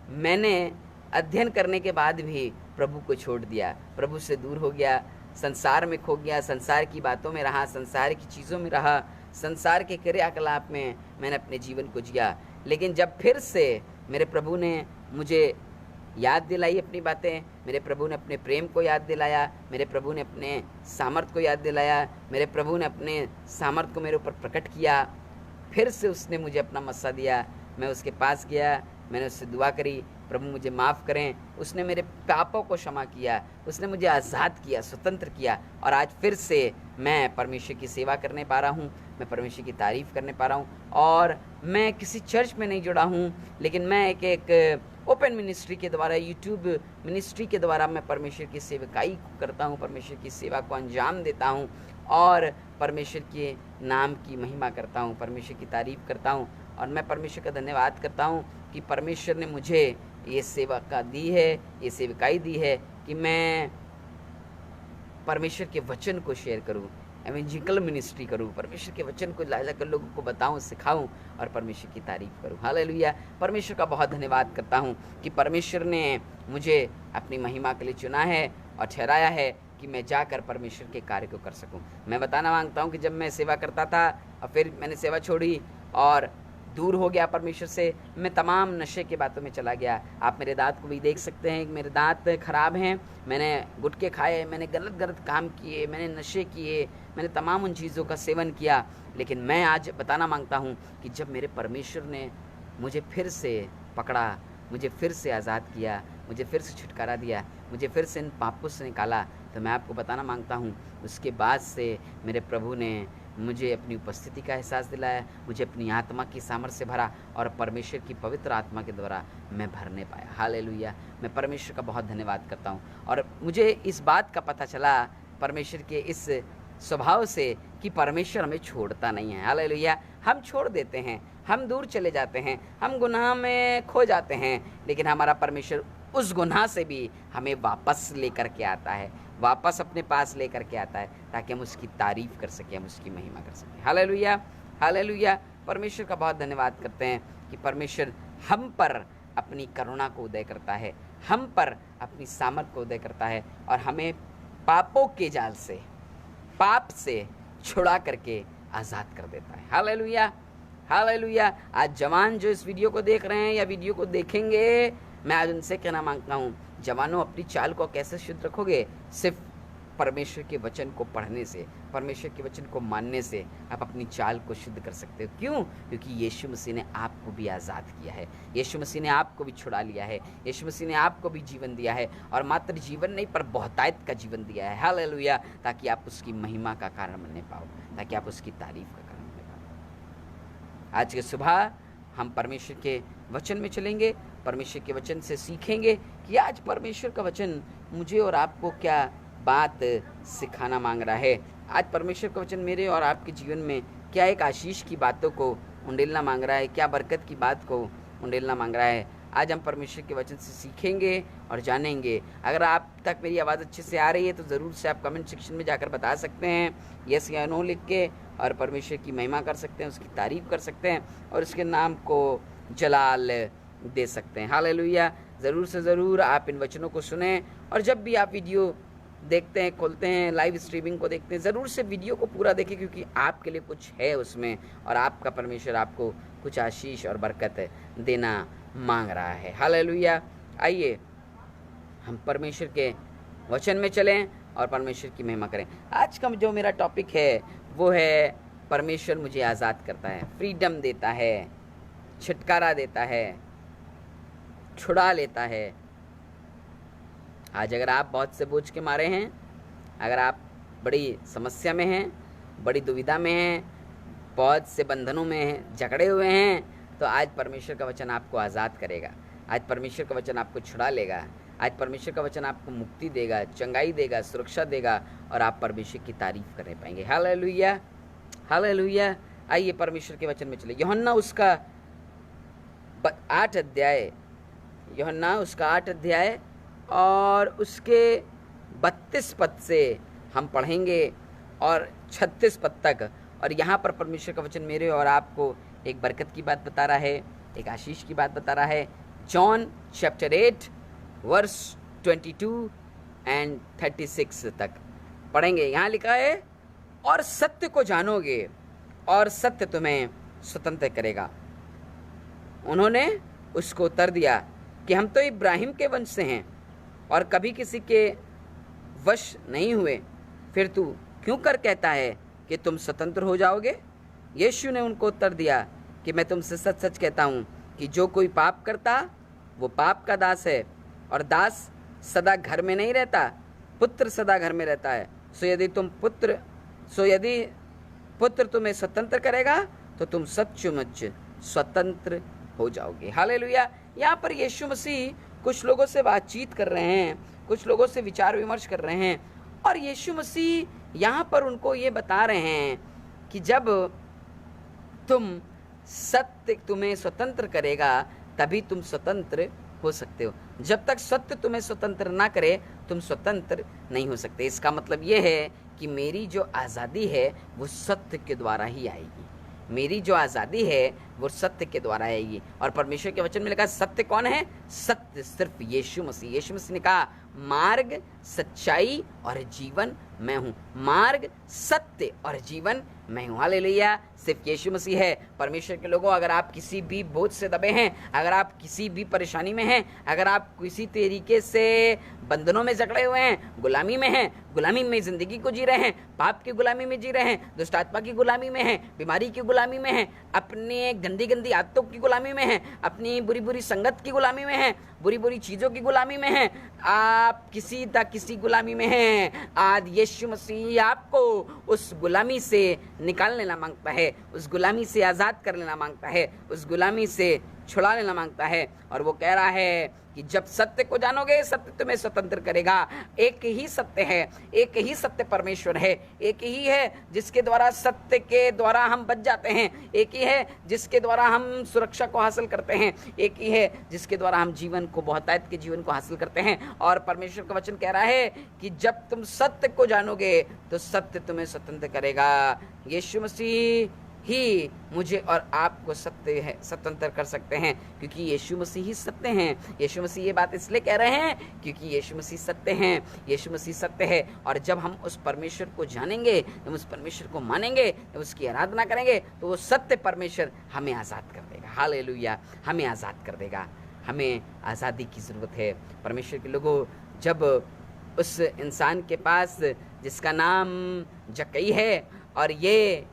मैंने अध्ययन करने के बाद भी प्रभु को छोड़ दिया, प्रभु से दूर हो गया, संसार में खो गया, संसार की बातों में रहा, संसार की चीज़ों में रहा, संसार के क्रियाकलाप में मैंने अपने जीवन को जिया। लेकिन जब फिर से मेरे प्रभु ने मुझे याद दिलाई अपनी बातें, मेरे प्रभु ने अपने प्रेम को याद दिलाया, मेरे प्रभु ने अपने सामर्थ को याद दिलाया, मेरे प्रभु ने अपने सामर्थ को मेरे ऊपर प्रकट किया, फिर से उसने मुझे अपना मस्सा दिया। मैं उसके पास गया, मैंने उससे दुआ करी, प्रभु मुझे माफ़ करें। उसने मेरे पापों को क्षमा किया, उसने मुझे आज़ाद किया, स्वतंत्र किया, और आज फिर से मैं परमेश्वर की सेवा करने पा रहा हूँ, मैं परमेश्वर की तारीफ़ करने पा रहा हूँ। और मैं किसी चर्च में नहीं जुड़ा हूँ, लेकिन मैं एक ओपन मिनिस्ट्री के द्वारा, यूट्यूब मिनिस्ट्री के द्वारा मैं परमेश्वर की सेवकाई करता हूँ, परमेश्वर की सेवा को अंजाम देता हूँ और परमेश्वर के नाम की महिमा करता हूँ, परमेश्वर की तारीफ़ करता हूँ। और मैं परमेश्वर का धन्यवाद करता हूँ कि परमेश्वर ने मुझे ये सेवा का दी है, ये सेवकाई दी है कि मैं परमेश्वर के वचन को शेयर करूँ, एवेंजिकल मिनिस्ट्री करूँ, परमेश्वर के वचन को ला कर लोगों को बताऊँ, सिखाऊँ और परमेश्वर की तारीफ़ करूँ। हालेलुया। परमेश्वर का बहुत धन्यवाद करता हूँ कि परमेश्वर ने मुझे अपनी महिमा के लिए चुना है और ठहराया है कि मैं जाकर परमेश्वर के कार्य को कर सकूँ। मैं बताना मांगता हूँ कि जब मैं सेवा करता था और फिर मैंने सेवा छोड़ी और दूर हो गया परमेश्वर से, मैं तमाम नशे की बातों में चला गया। आप मेरे दांत को भी देख सकते हैं, मेरे दांत खराब हैं, मैंने गुटखे खाए, मैंने गलत काम किए, मैंने नशे किए, मैंने तमाम उन चीज़ों का सेवन किया। लेकिन मैं आज बताना मांगता हूँ कि जब मेरे परमेश्वर ने मुझे फिर से पकड़ा, मुझे फिर से आज़ाद किया, मुझे फिर से छुटकारा दिया, मुझे फिर से इन पापों से निकाला, तो मैं आपको बताना मांगता हूँ उसके बाद से मेरे प्रभु ने मुझे अपनी उपस्थिति का एहसास दिलाया, मुझे अपनी आत्मा की सामर्थ्य से भरा और परमेश्वर की पवित्र आत्मा के द्वारा मैं भरने पाया। हालेलुया। मैं परमेश्वर का बहुत धन्यवाद करता हूँ। और मुझे इस बात का पता चला परमेश्वर के इस स्वभाव से कि परमेश्वर हमें छोड़ता नहीं है। हालेलुया। हम छोड़ देते हैं, हम दूर चले जाते हैं, हम गुनाह में खो जाते हैं, लेकिन हमारा परमेश्वर उस गुनाह से भी हमें वापस लेकर के आता है, वापस अपने पास लेकर के आता है, ताकि हम उसकी तारीफ़ कर सकें, हम उसकी महिमा कर सकें। हालेलुया। हालेलुया। परमेश्वर का बहुत धन्यवाद करते हैं कि परमेश्वर हम पर अपनी करुणा को उदय करता है, हम पर अपनी सामर्थ को उदय करता है और हमें पापों के जाल से, पाप से छुड़ा करके आज़ाद कर देता है। हालेलुया। हालेलुया। आज जवान जो इस वीडियो को देख रहे हैं या वीडियो को देखेंगे, मैं आज उनसे कहना मांगता हूँ, जवानों अपनी चाल को कैसे शुद्ध रखोगे? सिर्फ परमेश्वर के वचन को पढ़ने से, परमेश्वर के वचन को मानने से आप अपनी चाल को शुद्ध कर सकते हो। क्यों? क्योंकि यीशु मसीह ने आपको भी आज़ाद किया है, यीशु मसीह ने आपको भी छुड़ा लिया है, यीशु मसीह ने आपको भी जीवन दिया है, और मात्र जीवन नहीं पर बहुतायत का जीवन दिया है। हालेलुया। ताकि आप उसकी महिमा का कारण बनने पाओ, ताकि आप उसकी तारीफ का कारण बनने पाओ। आज के सुबह हम परमेश्वर के वचन में चलेंगे, परमेश्वर के वचन से सीखेंगे कि आज परमेश्वर का वचन मुझे और आपको क्या बात सिखाना मांग रहा है। आज परमेश्वर का वचन मेरे और आपके जीवन में क्या एक आशीष की बातों को उंडेलना मांग रहा है, क्या बरकत की बात को उंडेलना मांग रहा है। आज हम परमेश्वर के वचन से सीखेंगे और जानेंगे। अगर आप तक मेरी आवाज़ अच्छे से आ रही है तो ज़रूर से आप कमेंट सेक्शन में जाकर बता सकते हैं यस या नो लिख के, और परमेश्वर की महिमा कर सकते हैं, उसकी तारीफ़ कर सकते हैं और उसके नाम को जलाल दे सकते हैं। हालेलुया। ज़रूर से ज़रूर आप इन वचनों को सुने, और जब भी आप वीडियो देखते हैं, खोलते हैं, लाइव स्ट्रीमिंग को देखते हैं, ज़रूर से वीडियो को पूरा देखें, क्योंकि आपके लिए कुछ है उसमें और आपका परमेश्वर आपको कुछ आशीष और बरकत देना मांग रहा है। हालेलुया। आइए हम परमेश्वर के वचन में चलें और परमेश्वर की महिमा करें। आज का जो मेरा टॉपिक है वो है परमेश्वर मुझे आज़ाद करता है, फ्रीडम देता है, छुटकारा देता है, छुड़ा लेता है। आज अगर आप बहुत से बोझ के मारे हैं, अगर आप बड़ी समस्या में हैं, बड़ी दुविधा में हैं, बहुत से बंधनों में जकड़े हुए हैं, तो आज परमेश्वर का वचन आपको आज़ाद करेगा। आज परमेश्वर का वचन आपको छुड़ा लेगा। आज परमेश्वर का वचन आपको मुक्ति देगा, चंगाई देगा, सुरक्षा देगा, और आप परमेश्वर की तारीफ करने पाएंगे। हालेलुया। हालेलुया। आइए परमेश्वर के वचन में चले। यूहन्ना उसका 8 अध्याय, यूहन्ना उसका 8 अध्याय और उसके 32 पद से हम पढ़ेंगे और 36 पद तक, और यहाँ पर परमेश्वर का वचन मेरे और आपको एक बरकत की बात बता रहा है, एक आशीष की बात बता रहा है। जॉन चैप्टर 8 वर्स 22 एंड 36 तक पढ़ेंगे। यहाँ लिखा है, और सत्य को जानोगे और सत्य तुम्हें स्वतंत्र करेगा। उन्होंने उसको उत्तर दिया कि हम तो इब्राहिम के वंश से हैं और कभी किसी के वश नहीं हुए, फिर तू क्यों कर कहता है कि तुम स्वतंत्र हो जाओगे? यीशु ने उनको उत्तर दिया कि मैं तुमसे सच सच कहता हूँ कि जो कोई पाप करता वो पाप का दास है, और दास सदा घर में नहीं रहता, पुत्र सदा घर में रहता है। सो यदि पुत्र तुम्हें स्वतंत्र करेगा तो तुम सचमुच स्वतंत्र हो जाओगे। हालेलुया। यहाँ पर यीशु मसीह कुछ लोगों से बातचीत कर रहे हैं, कुछ लोगों से विचार विमर्श कर रहे हैं, और यीशु मसीह यहाँ पर उनको ये बता रहे हैं कि जब सत्य तुम्हें स्वतंत्र करेगा तभी तुम स्वतंत्र हो सकते हो। जब तक सत्य तुम्हें स्वतंत्र ना करे तुम स्वतंत्र नहीं हो सकते। इसका मतलब ये है कि मेरी जो आज़ादी है वो सत्य के द्वारा ही आएगी। मेरी जो आज़ादी है वो सत्य के द्वारा आएगी। और परमेश्वर के वचन में लिखा सत्य कौन है? सत्य सिर्फ यीशु मसीह। यीशु मसीह ने कहा मार्ग, सच्चाई और जीवन मैं हूँ। मार्ग, सत्य और जीवन मैं हूँ। हालेलुया। सिर्फ यीशु मसीह है। परमेश्वर के लोगों, अगर आप किसी भी बोझ से दबे हैं, अगर आप किसी भी परेशानी में हैं, अगर आप किसी तरीके से बंधनों में जकड़े हुए हैं, गुलामी में हैं, गुलामी में जिंदगी को जी रहे हैं, पाप की गुलामी में जी रहे हैं, दुष्ट आत्मा की गुलामी में हैं, बीमारी की गुलामी में हैं, अपने गंदी गंदी आदतों की गुलामी में हैं, अपनी बुरी बुरी संगत की गुलामी में हैं, बुरी बुरी चीज़ों की गुलामी में हैं, आप किसी गुलामी में हैं, आज यीशु मसीह आपको उस गुलामी से निकाल लेना मांगता है, उस गुलामी से आज़ाद कर लेना मांगता है, उस गुलामी से छुड़ा लेना मांगता है। और वो कह रहा है कि जब सत्य को जानोगे सत्य तुम्हें स्वतंत्र करेगा। एक ही सत्य है, एक ही सत्य परमेश्वर है, एक ही है जिसके द्वारा सत्य के द्वारा हम बच जाते हैं, एक ही है जिसके द्वारा हम सुरक्षा को हासिल करते हैं, एक ही है जिसके द्वारा हम जीवन को, बहुतायत के जीवन को हासिल करते हैं। और परमेश्वर का वचन कह रहा है कि जब तुम सत्य को जानोगे तो सत्य तुम्हें स्वतंत्र करेगा। यीशु मसीह ही मुझे और आपको स्वतंत्र कर सकते हैं, क्योंकि यीशु मसीह ही सत्य हैं। यीशु मसीह ये बात इसलिए कह रहे हैं क्योंकि यीशु मसीह सत्य हैं, यीशु मसीह सत्य है। और जब हम उस परमेश्वर को जानेंगे, जब उस परमेश्वर को मानेंगे, जब उसकी आराधना करेंगे, तो वो सत्य परमेश्वर हमें आज़ाद कर देगा। हालेलुया। हमें आज़ाद कर देगा। हमें आज़ादी की ज़रूरत है। परमेश्वर के लोगों, जब उस इंसान के पास जिसका नाम जक्कई है और ये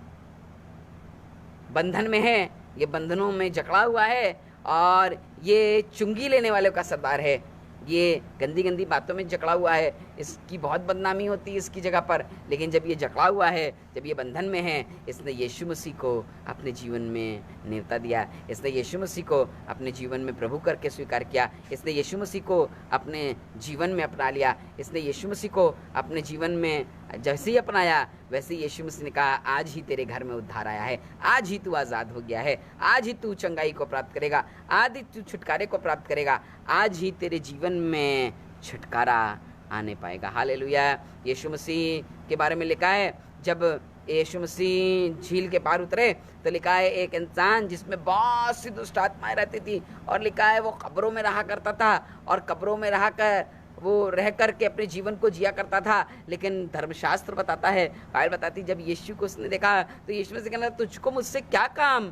बंधन में है, ये बंधनों में जकड़ा हुआ है, और ये चुंगी लेने वाले का सरदार है, ये गंदी गंदी बातों में जकड़ा हुआ है, इसकी बहुत बदनामी होती है इसकी जगह पर। लेकिन जब ये जकड़ा हुआ है, जब ये बंधन में है, इसने यीशु मसीह को अपने जीवन में नेवता दिया, इसने यीशु मसीह को अपने जीवन में प्रभु करके स्वीकार किया, इसने यीशु मसीह को अपने जीवन में अपना लिया, इसने यीशु मसीह को अपने जीवन में जैसे ही अपनाया वैसे यीशु मसीह ने कहा आज ही तेरे घर में उद्धार आया है, आज ही तू आज़ाद हो गया है, आज ही तू चंगाई को प्राप्त करेगा, आज ही तू छुटकारे को प्राप्त करेगा, आज ही तेरे जीवन में छुटकारा आने पाएगा। हालेलुया। यीशु मसीह के बारे में लिखा है, जब यीशु मसीह झील के पार उतरे तो लिखा है एक इंसान जिसमें बहुत सी दुष्ट आत्माएं रहती थी, और लिखा है वो कब्रों में रहा करता था, और कब्रों में रह कर वो रह करके अपने जीवन को जिया करता था। लेकिन धर्मशास्त्र बताता है, बाइबल बताती, जब यीशु को उसने देखा तो यीशु मसीह कहना तुझको मुझसे क्या काम,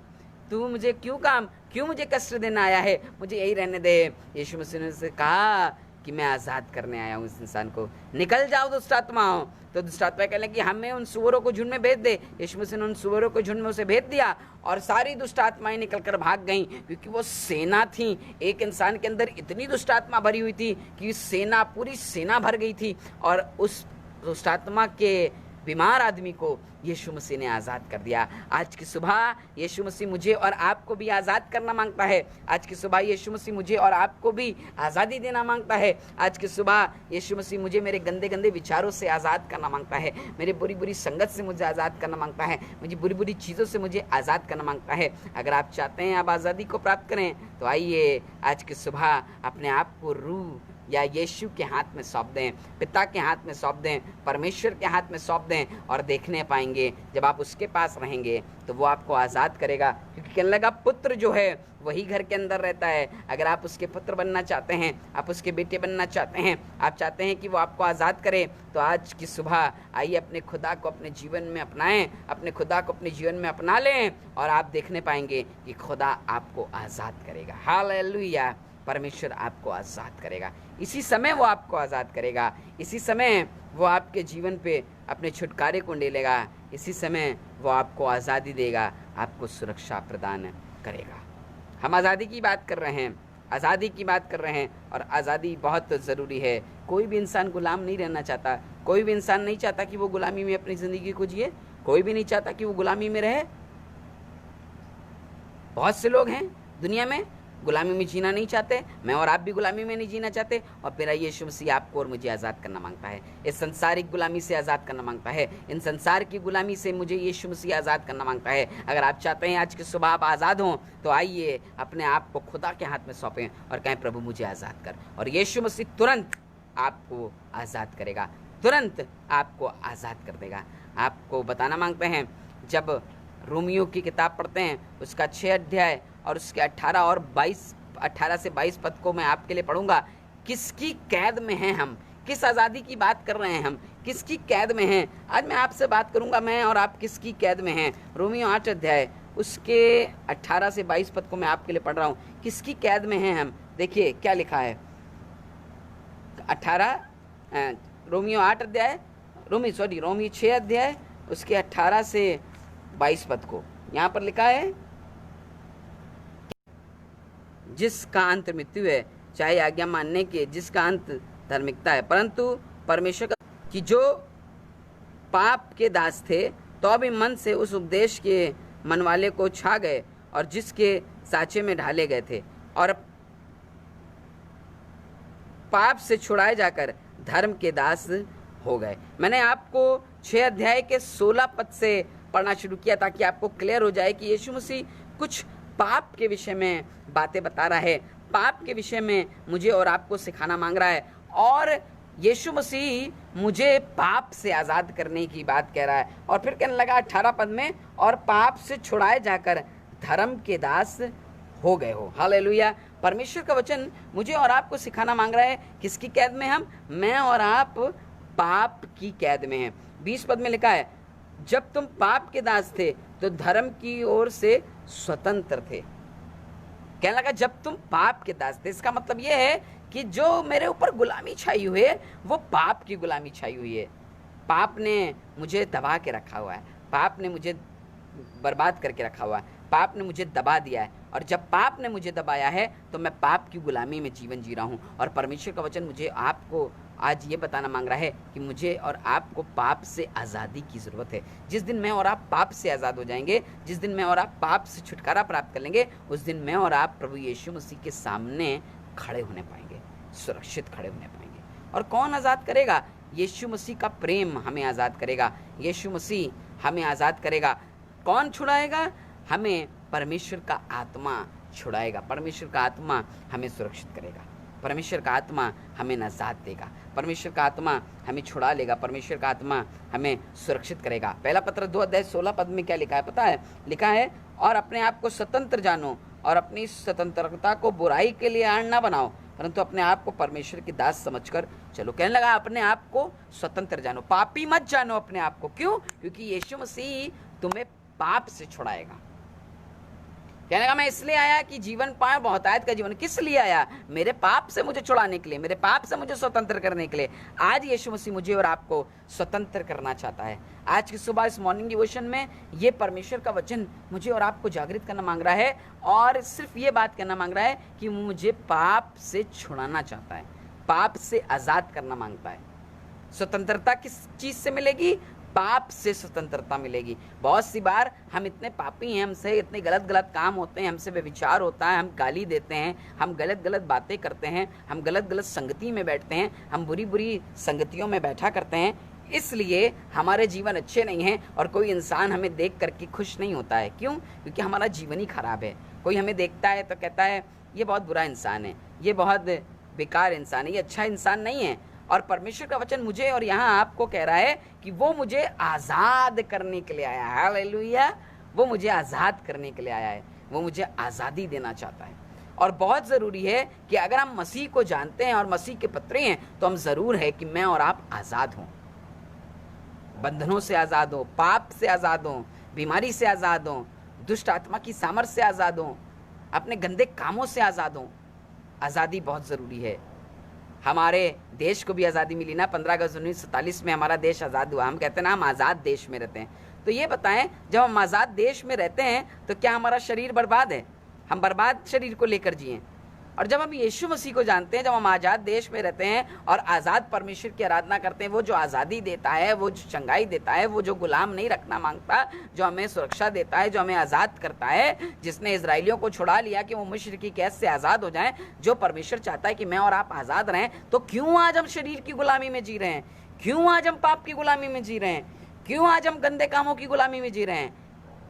तू मुझे क्यों मुझे कष्ट देना आया है, मुझे यही रहने दे। यीशु मसीह ने उससे कहा कि मैं आज़ाद करने आया हूँ इस इंसान को, निकल जाओ दुष्ट आत्माओं। तो दुष्ट आत्मा कहने कि हमें उन सुअरों को झुंड में भेज दे। यीशु मसीह ने उन सुअरों को झुंड में उसे भेज दिया, और सारी दुष्ट आत्माएं निकल कर भाग गईं, क्योंकि वो सेना थी। एक इंसान के अंदर इतनी दुष्ट आत्मा भरी हुई थी कि सेना, पूरी सेना भर गई थी, और उस दुष्ट आत्मा के बीमार आदमी को यीशु मसीह ने आज़ाद कर दिया। आज की सुबह यीशु मसीह मुझे और आपको भी आज़ाद करना मांगता है। आज की सुबह यीशु मसीह मुझे और आपको भी आज़ादी देना मांगता है। आज की सुबह यीशु मसीह मुझे मेरे गंदे गंदे विचारों से आज़ाद करना मांगता है, मेरे बुरी बुरी संगत से मुझे आज़ाद करना मांगता है, मुझे बुरी बुरी चीज़ों से मुझे आज़ाद करना मांगता है। अगर आप चाहते हैं आप आज़ादी को प्राप्त करें तो आइए आज की सुबह अपने आप को रूह या यीशु के हाथ में सौंप दें, पिता के हाथ में सौंप दें, परमेश्वर के हाथ में सौंप दें, और देखने पाएंगे जब आप उसके पास रहेंगे तो वो आपको आज़ाद करेगा। क्योंकि कहने लगा पुत्र जो है वही घर के अंदर रहता है। अगर आप उसके पुत्र बनना चाहते हैं, आप उसके बेटे बनना चाहते हैं, आप चाहते हैं कि वो आपको आज़ाद करे, तो आज की सुबह आइए अपने खुदा को अपने जीवन में अपनाएं, अपने खुदा को अपने जीवन में अपना लें, और आप देखने पाएंगे कि खुदा आपको आज़ाद करेगा। हालेलुया। परमेश्वर आपको आज़ाद करेगा। इसी समय वो आपको आज़ाद करेगा, इसी समय वो आपके जीवन पे अपने छुटकारे को ले लेगा, इसी समय वो आपको आज़ादी देगा, आपको सुरक्षा प्रदान करेगा। हम आज़ादी की बात कर रहे हैं, आज़ादी की बात कर रहे हैं, और आज़ादी बहुत ज़रूरी है। कोई भी इंसान गुलाम नहीं रहना चाहता, कोई भी इंसान नहीं चाहता कि वो गुलामी में अपनी ज़िंदगी को जिए, कोई भी नहीं चाहता कि वो गुलामी में रहे। बहुत से लोग हैं दुनिया में गुलामी में जीना नहीं चाहते, मैं और आप भी गुलामी में नहीं जीना चाहते, और मेरा यीशु मसीह आपको और मुझे आज़ाद करना मांगता है। इस संसारिक गुलामी से आज़ाद करना मांगता है, इन संसार की गुलामी से मुझे यीशु मसीह आज़ाद करना मांगता है। अगर आप चाहते हैं आज की सुबह आप आज़ाद हों, तो आइए अपने आप को खुदा के हाथ में सौंपें और कहें प्रभु मुझे आज़ाद कर, और यीशु मसीह तुरंत आपको आज़ाद करेगा, तुरंत आपको आज़ाद कर देगा। आपको बताना मांगते हैं, जब रोमियो की किताब पढ़ते हैं उसका 6 अध्याय और उसके 18 से 22 पद को मैं आपके लिए पढ़ूंगा। किसकी कैद में हैं हम, किस आज़ादी की बात कर रहे हैं हम, किसकी कैद में हैं? आज मैं आपसे बात करूंगा, मैं और आप किसकी कैद में हैं। रोमियो 8 अध्याय उसके 18 से 22 पद को मैं आपके लिए पढ़ रहा हूँ। किसकी कैद में हैं हम? देखिए क्या लिखा है। 18 रोमियो 8 अध्याय रोमियो 6 अध्याय उसके 18 से 22 पद को यहाँ पर लिखा है, जिसका अंत मृत्यु है, चाहे आज्ञा मानने के, जिसका अंत धार्मिकता है, परंतु परमेश्वर का कि जो पाप के दास थे तो भी मन से उस उपदेश के मनवाले को छा गए, और जिसके साँचे में ढाले गए थे, और पाप से छुड़ाए जाकर धर्म के दास हो गए। मैंने आपको 6 अध्याय के 16 पद से पढ़ना शुरू किया ताकि आपको क्लियर हो जाए कि यीशु मसीह कुछ पाप के विषय में बातें बता रहा है, पाप के विषय में मुझे और आपको सिखाना मांग रहा है, और यीशु मसीह मुझे पाप से आज़ाद करने की बात कह रहा है। और फिर कहने लगा 18 पद में, और पाप से छुड़ाए जाकर धर्म के दास हो गए हो। हालेलुया। परमेश्वर का वचन मुझे और आपको सिखाना मांग रहा है, किसकी कैद में हम? मैं और आप पाप की कैद में हैं। 20 पद में लिखा है, जब तुम पाप के दास थे तो धर्म की ओर से स्वतंत्र थे। कहने लगा जब तुम पाप के दास थे, इसका मतलब यह है कि जो मेरे ऊपर गुलामी छाई हुई है वो पाप की गुलामी छाई हुई है। पाप ने मुझे दबा के रखा हुआ है, पाप ने मुझे बर्बाद करके रखा हुआ है, पाप ने मुझे दबा दिया है, और जब पाप ने मुझे दबाया है तो मैं पाप की गुलामी में जीवन जी रहा हूँ। और परमेश्वर का वचन मुझे आपको आज ये बताना मांग रहा है कि मुझे और आपको पाप से आज़ादी की ज़रूरत है। जिस दिन मैं और आप पाप से आज़ाद हो जाएंगे, जिस दिन मैं और आप पाप से छुटकारा प्राप्त कर लेंगे, उस दिन मैं और आप प्रभु यीशु मसीह के सामने खड़े होने पाएंगे, सुरक्षित खड़े होने पाएंगे। और कौन आज़ाद करेगा? यीशु मसीह का प्रेम हमें आज़ाद करेगा, यीशु मसीह हमें आज़ाद करेगा। कौन छुड़ाएगा? हमें परमेश्वर का आत्मा छुड़ाएगा, परमेश्वर का आत्मा हमें सुरक्षित करेगा, परमेश्वर का आत्मा हमें नजात देगा, परमेश्वर का आत्मा हमें छुड़ा लेगा, परमेश्वर का आत्मा हमें सुरक्षित करेगा। पहला पत्र 2 अध्याय 16 पद में क्या लिखा है पता है? लिखा है, और अपने आप को स्वतंत्र जानो और अपनी स्वतंत्रता को बुराई के लिए आड़ ना बनाओ, परंतु अपने आप को परमेश्वर की दास समझकर चलो। कहने लगा अपने आप को स्वतंत्र जानो, पापी मत जानो अपने आप को। क्यों? क्योंकि यीशु मसीह तुम्हें पाप से छुड़ाएगा। कहने लगा मैं इसलिए आया कि जीवन पाए, बहुतायत का जीवन। किस लिए आया? मेरे पाप से मुझे छुड़ाने के लिए, मेरे पाप से मुझे स्वतंत्र करने के लिए। आज यीशु मसीह मुझे और आपको स्वतंत्र करना चाहता है। आज की सुबह इस मॉर्निंग डिवोशन में ये परमेश्वर का वचन मुझे और आपको जागृत करना मांग रहा है, और सिर्फ ये बात करना मांग रहा है कि मुझे पाप से छुड़ाना चाहता है, पाप से आज़ाद करना मांगता है। स्वतंत्रता किस चीज़ से मिलेगी? पाप से स्वतंत्रता मिलेगी। बहुत सी बार हम इतने पापी हैं, हमसे इतने गलत गलत काम होते हैं, हमसे व्यभिचार होता है, हम गाली देते हैं, हम गलत गलत बातें करते हैं, हम गलत गलत संगति में बैठते हैं, हम बुरी बुरी संगतियों में बैठा करते हैं, इसलिए हमारे जीवन अच्छे नहीं हैं और कोई इंसान हमें देख करके खुश नहीं होता है। क्यों? क्योंकि हमारा जीवन ही खराब है। कोई हमें देखता है तो कहता है ये बहुत बुरा इंसान है, ये बहुत बेकार इंसान है, ये अच्छा इंसान नहीं है। और परमेश्वर का वचन मुझे और यहाँ आपको कह रहा है कि वो मुझे आज़ाद करने के लिए आया है। हालेलुया, वो मुझे आज़ाद करने के लिए आया है, वो मुझे आज़ादी देना चाहता है। और बहुत ज़रूरी है कि अगर हम मसीह को जानते हैं और मसीह के पत्रे हैं तो हम ज़रूर है कि मैं और आप आज़ाद हों, बंधनों से आज़ाद हो, पाप से आज़ाद हो, बीमारी से आज़ाद हो, दुष्ट आत्मा की सामर्थ्य से आज़ाद हो, अपने गंदे कामों से आज़ाद हो। आज़ादी बहुत ज़रूरी है। हमारे देश को भी आज़ादी मिली ना, 15 अगस्त 1947 में हमारा देश आज़ाद हुआ। हम कहते हैं ना हम आज़ाद देश में रहते हैं। तो ये बताएं, जब हम आज़ाद देश में रहते हैं तो क्या हमारा शरीर बर्बाद है? हम बर्बाद शरीर को लेकर जिए। और जब हम यीशु मसीह को जानते हैं, जब हम आज़ाद देश में रहते हैं और आज़ाद परमेश्वर की आराधना करते हैं, वो जो आज़ादी देता है, वो जो चंगाई देता है, वो जो गुलाम नहीं रखना मांगता, जो हमें सुरक्षा देता है, जो हमें आज़ाद करता है, जिसने इजराइलियों को छुड़ा लिया कि वो मिस्र की कैद से आज़ाद हो जाएं, जो परमेश्वर चाहता है कि मैं और आप आज़ाद रहें, तो क्यों आज हम शरीर की गुलामी में जी रहे हैं? क्यों आज हम पाप की गुलामी में जी रहे हैं? क्यों आज हम गंदे कामों की गुलामी में जी रहे हैं?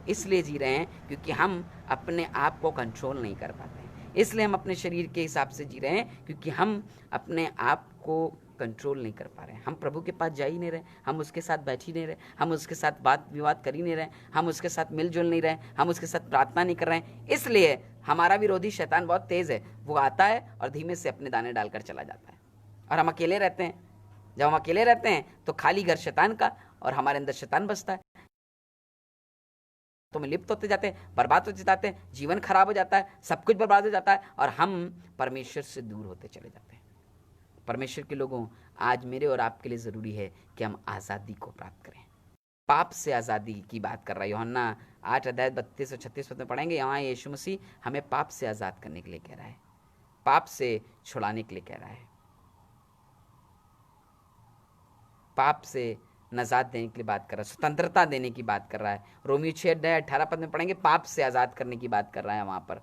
इसलिए जी रहे हैं क्योंकि हम अपने आप को कंट्रोल नहीं कर पाते। इसलिए हम अपने शरीर के हिसाब से जी रहे हैं क्योंकि हम अपने आप को कंट्रोल नहीं कर पा रहे हैं। हम प्रभु के पास जा ही नहीं रहे, हम उसके साथ बैठ ही नहीं रहे, हम उसके साथ बात विवाद कर ही नहीं रहे, हम उसके साथ मिलजुल नहीं रहे, हम उसके साथ प्रार्थना नहीं कर रहे हैं। इसलिए हमारा विरोधी शैतान बहुत तेज़ है, वो आता है और धीमे से अपने दाने डालकर चला जाता है। और हम अकेले रहते हैं। जब हम अकेले रहते हैं तो खाली घर शैतान का और हमारे अंदर शैतान बसता है, तो में लिप्त होते जाते हैं, बर्बाद होते जाते हैं, जीवन खराब हो जाता है, सब कुछ बर्बाद हो जाता है और हम परमेश्वर से दूर होते चले जाते हैं। परमेश्वर के लोगों, आज मेरे और आपके लिए ज़रूरी है कि हम आज़ादी को प्राप्त करें। पाप से आज़ादी की बात कर रहा है यूहन्ना 8 अध्याय 32 और 36 पद में पढ़ेंगे। यहाँ यीशु मसीह हमें पाप से आज़ाद करने के लिए कह रहा है, पाप से छुड़ाने के लिए कह रहा है, पाप से नजात देने की बात कर रहा है, स्वतंत्रता देने की बात कर रहा है। रोमियो 6 अध्याय 18 पद में पढ़ेंगे, पाप से आज़ाद करने की बात कर रहा है वहाँ पर,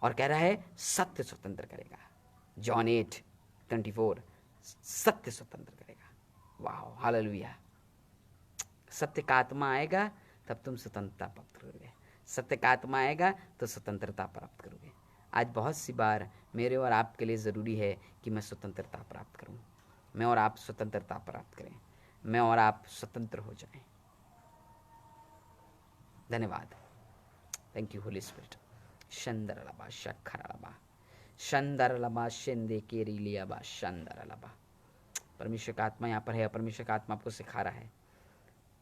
और कह रहा है सत्य स्वतंत्र करेगा। जॉन 8:24, सत्य स्वतंत्र करेगा। वाह, हालेलुया। सत्य का आत्मा आएगा तब तुम स्वतंत्रता प्राप्त करोगे। सत्य का आत्मा आएगा तो स्वतंत्रता प्राप्त करोगे। आज बहुत सी बार मेरे और आपके लिए ज़रूरी है कि मैं स्वतंत्रता प्राप्त करूं, मैं और आप स्वतंत्रता प्राप्त करें, मैं और आप स्वतंत्र हो जाएं। धन्यवाद। Thank you holy spirit. शंदरलबा शखरलबा शंदरलबा शेंदे केरीलियाबा शंदरलबा। परमेश्वर का आत्मा यहाँ पर है। परमेश्वर का आत्मा आपको सिखा रहा है।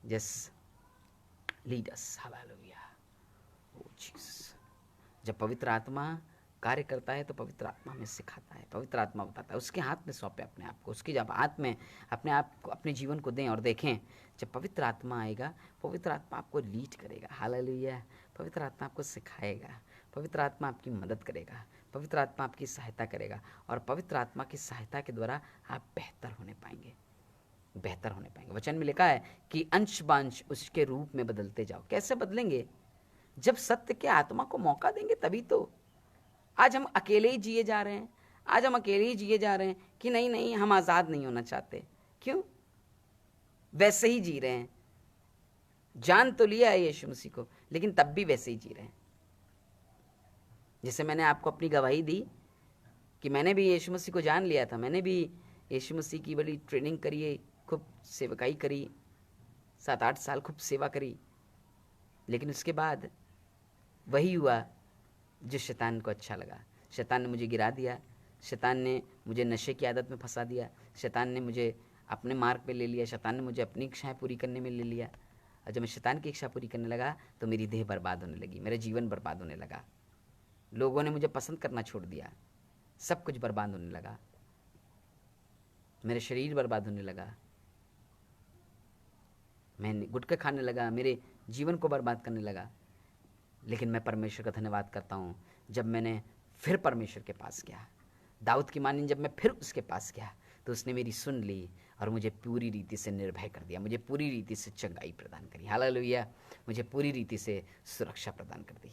Just lead us. Hallelujah. Oh Jesus. जब पवित्र आत्मा कार्य करता है तो पवित्र आत्मा हमें सिखाता है, पवित्र आत्मा बताता है। उसके हाथ में सौंपे अपने आप को, उसके जब हाथ में अपने आप को, अपने जीवन को दें और देखें। जब पवित्र आत्मा आएगा, पवित्र आत्मा आपको लीड करेगा। हालेलुया। पवित्र आत्मा आपको सिखाएगा, पवित्र आत्मा आपकी मदद करेगा, पवित्र आत्मा आपकी सहायता करेगा और पवित्र आत्मा की सहायता के द्वारा आप बेहतर होने पाएंगे, बेहतर होने पाएंगे। वचन में लिखा है कि अंश बांश उसके रूप में बदलते जाओ। कैसे बदलेंगे? जब सत्य के आत्मा को मौका देंगे तभी तो। आज हम अकेले ही जिए जा रहे हैं, आज हम अकेले ही जिए जा रहे हैं कि नहीं नहीं हम आज़ाद नहीं होना चाहते। क्यों? वैसे ही जी रहे हैं। जान तो लिया है यीशु मसीह को, लेकिन तब भी वैसे ही जी रहे हैं। जैसे मैंने आपको अपनी गवाही दी कि मैंने भी यीशु मसीह को जान लिया था, मैंने भी यीशु मसीह की बड़ी ट्रेनिंग करी है, खूब सेवकाई करी, 7-8 साल खूब सेवा करी, लेकिन उसके बाद वही हुआ जो शैतान को अच्छा लगा। शैतान ने मुझे गिरा दिया, शैतान ने मुझे नशे की आदत में फंसा दिया, शैतान ने मुझे अपने मार्ग पे ले लिया, शैतान ने मुझे अपनी इच्छाएं पूरी करने में ले लिया। और जब मैं शैतान की इच्छा पूरी करने लगा तो मेरी देह बर्बाद होने लगी, मेरा जीवन बर्बाद होने लगा, लोगों ने मुझे पसंद करना छोड़ दिया, सब कुछ बर्बाद होने लगा, मेरे शरीर बर्बाद होने लगा, मैं गुटखा खाने लगा, मेरे जीवन को बर्बाद करने लगा। लेकिन मैं परमेश्वर का धन्यवाद करता हूँ, जब मैंने फिर परमेश्वर के पास गया, दाऊद की मानी जब मैं फिर उसके पास गया तो उसने मेरी सुन ली और मुझे पूरी रीति से निर्भय कर दिया, मुझे पूरी रीति से चंगाई प्रदान करी। हालेलुया। मुझे पूरी रीति से सुरक्षा प्रदान कर दी,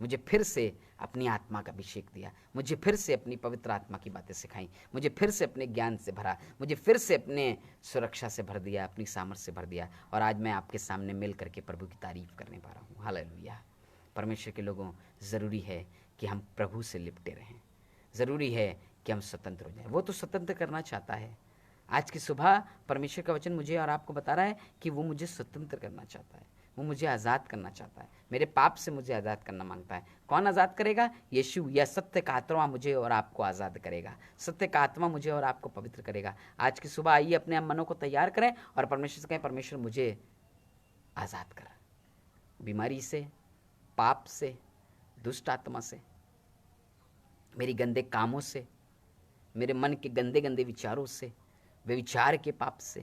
मुझे फिर से अपनी आत्मा का अभिषेक दिया, मुझे फिर से अपनी पवित्र आत्मा की बातें सिखाई, मुझे फिर से अपने ज्ञान से भरा, मुझे फिर से अपने सुरक्षा से भर दिया, अपनी सामर्थ्य से भर दिया। और आज मैं आपके सामने मिल करके प्रभु की तारीफ करने पा रहा हूँ। हालेलुया। परमेश्वर के लोगों, ज़रूरी है कि हम प्रभु से लिपटे रहें, ज़रूरी है कि हम स्वतंत्र हो जाएं। वो तो स्वतंत्र करना चाहता है। आज की सुबह परमेश्वर का वचन मुझे और आपको बता रहा है कि वो मुझे स्वतंत्र करना चाहता है, वो मुझे आज़ाद करना चाहता है, मेरे पाप से मुझे आज़ाद करना मांगता है। कौन आज़ाद करेगा? यीशु, या सत्य का आत्मा मुझे और आपको आज़ाद करेगा। सत्य का आत्मा मुझे और आपको पवित्र करेगा। आज की सुबह आइए अपने मनों को तैयार करें और परमेश्वर से कहें, परमेश्वर मुझे आज़ाद कर, बीमारी से, पाप से, दुष्ट आत्मा से, मेरी गंदे कामों से, मेरे मन के गंदे गंदे विचारों से, व्यभिचार के पाप से,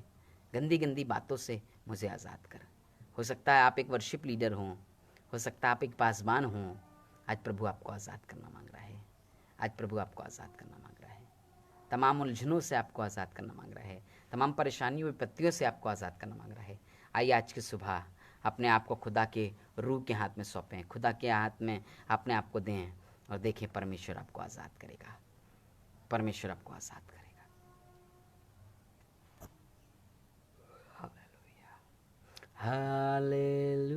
गंदी गंदी बातों से मुझे आज़ाद कर। हो सकता है आप एक वर्शिप लीडर हों, हो सकता है आप एक पासवान हों। आज प्रभु आपको आज़ाद करना मांग रहा है। आज प्रभु आपको आज़ाद करना मांग रहा है। तमाम उलझनों से आपको आज़ाद करना मांग रहा है। तमाम परेशानियों विपत्तियों से आपको आज़ाद करना मांग रहा है। आइए आज की सुबह अपने आप को खुदा के रूह के हाथ में सौंपें, खुदा के हाथ में अपने आप को दें और देखें परमेश्वर आपको आज़ाद करेगा। परमेश्वर आपको आज़ाद करेगा। Hallelujah,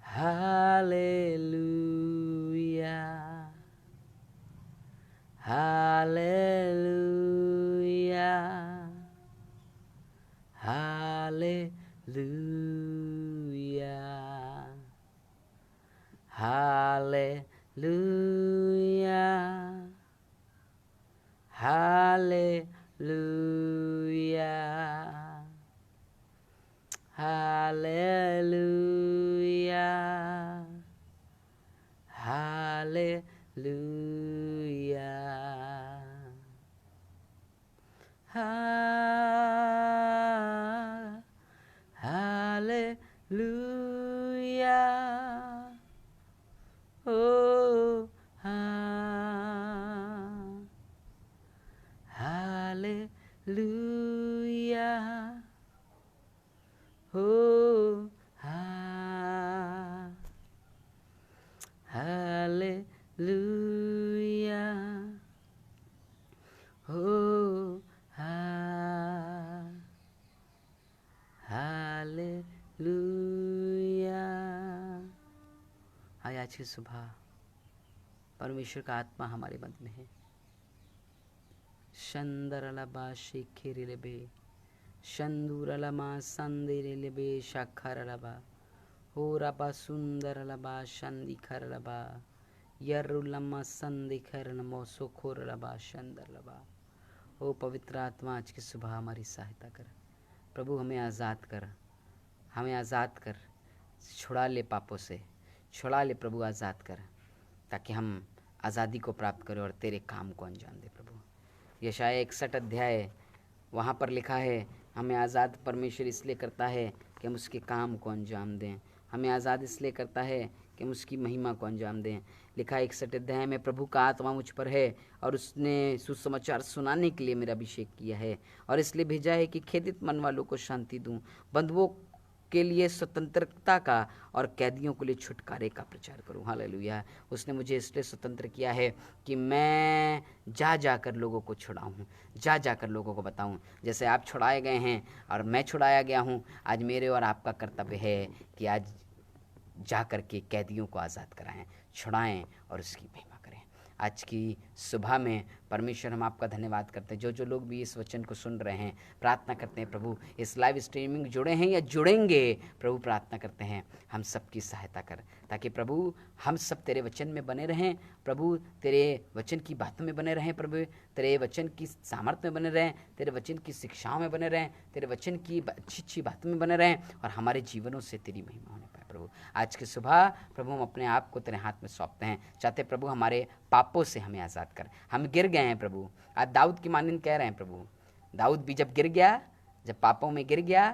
hallelujah, hallelujah, hallelujah, hallelujah, hallelujah, hallelujah, hallelujah, hallelujah, oh hallelujah, oh hallelujah, oh hallelujah. आज की सुबह परमेश्वर का आत्मा हमारे मध्य में है। शंदरलबा शेखिरलबे, शंदुरलमा संदिरलबे शखरलबा, होरबा सुंदरलबा शंदिखरलबा, यरुलमा संदिखरनमो सुखोरलबा शंदरलबा। ओ पवित्र आत्मा, आज की सुबह हमारी सहायता कर। प्रभु हमें आज़ाद कर, हमें आज़ाद कर, छुड़ा ले पापों से, छुड़ा ले प्रभु, आज़ाद कर, ताकि हम आज़ादी को प्राप्त करें और तेरे काम को अंजाम दे। प्रभु यशाया 61 अध्याय वहाँ पर लिखा है, हमें आज़ाद परमेश्वर इसलिए करता है कि हम उसके काम को अंजाम दें। हमें आज़ाद इसलिए करता है कि हम उसकी महिमा को अंजाम दें। लिखा है 61 अध्याय में, प्रभु का आत्मा मुझ पर है और उसने सुसमाचार सुनाने के लिए मेरा अभिषेक किया है और इसलिए भेजा है कि खेदित मन वालों को शांति दूं, बंधुओं के लिए स्वतंत्रता का और कैदियों के लिए छुटकारे का प्रचार करूं। हालेलुया। उसने मुझे इसलिए स्वतंत्र किया है कि मैं जा जाकर लोगों को छुड़ाऊं, जा जाकर लोगों को बताऊं। जैसे आप छुड़ाए गए हैं और मैं छुड़ाया गया हूं, आज मेरे और आपका कर्तव्य है कि आज जा कर के कैदियों को आज़ाद कराएं, छुड़ाएं और उसकी महिमा करें। आज की सुबह में परमेश्वर हम आपका धन्यवाद करते हैं। जो जो लोग भी इस वचन को सुन रहे हैं, प्रार्थना करते हैं प्रभु, इस लाइव स्ट्रीमिंग जुड़े हैं या जुड़ेंगे, प्रभु प्रार्थना करते हैं हम सबकी सहायता कर, ताकि प्रभु हम सब तेरे वचन में बने रहें। प्रभु तेरे वचन की बातों में बने रहें, प्रभु तेरे वचन की सामर्थ्य में बने रहें, तेरे वचन की शिक्षाओं में बने रहें, तेरे वचन की अच्छी अच्छी बातों में बने रहें और हमारे जीवनों से तेरी महिमा होने पाए। प्रभु आज की सुबह प्रभु हम अपने आप को तेरे हाथ में सौंपते हैं, चाहते प्रभु हमारे पापों से हमें आज़ाद कर। हम गिर गए हैं प्रभु, आज दाऊद की मानिंद कह रहे हैं प्रभु, दाऊद भी जब गिर गया, जब पापों में गिर गया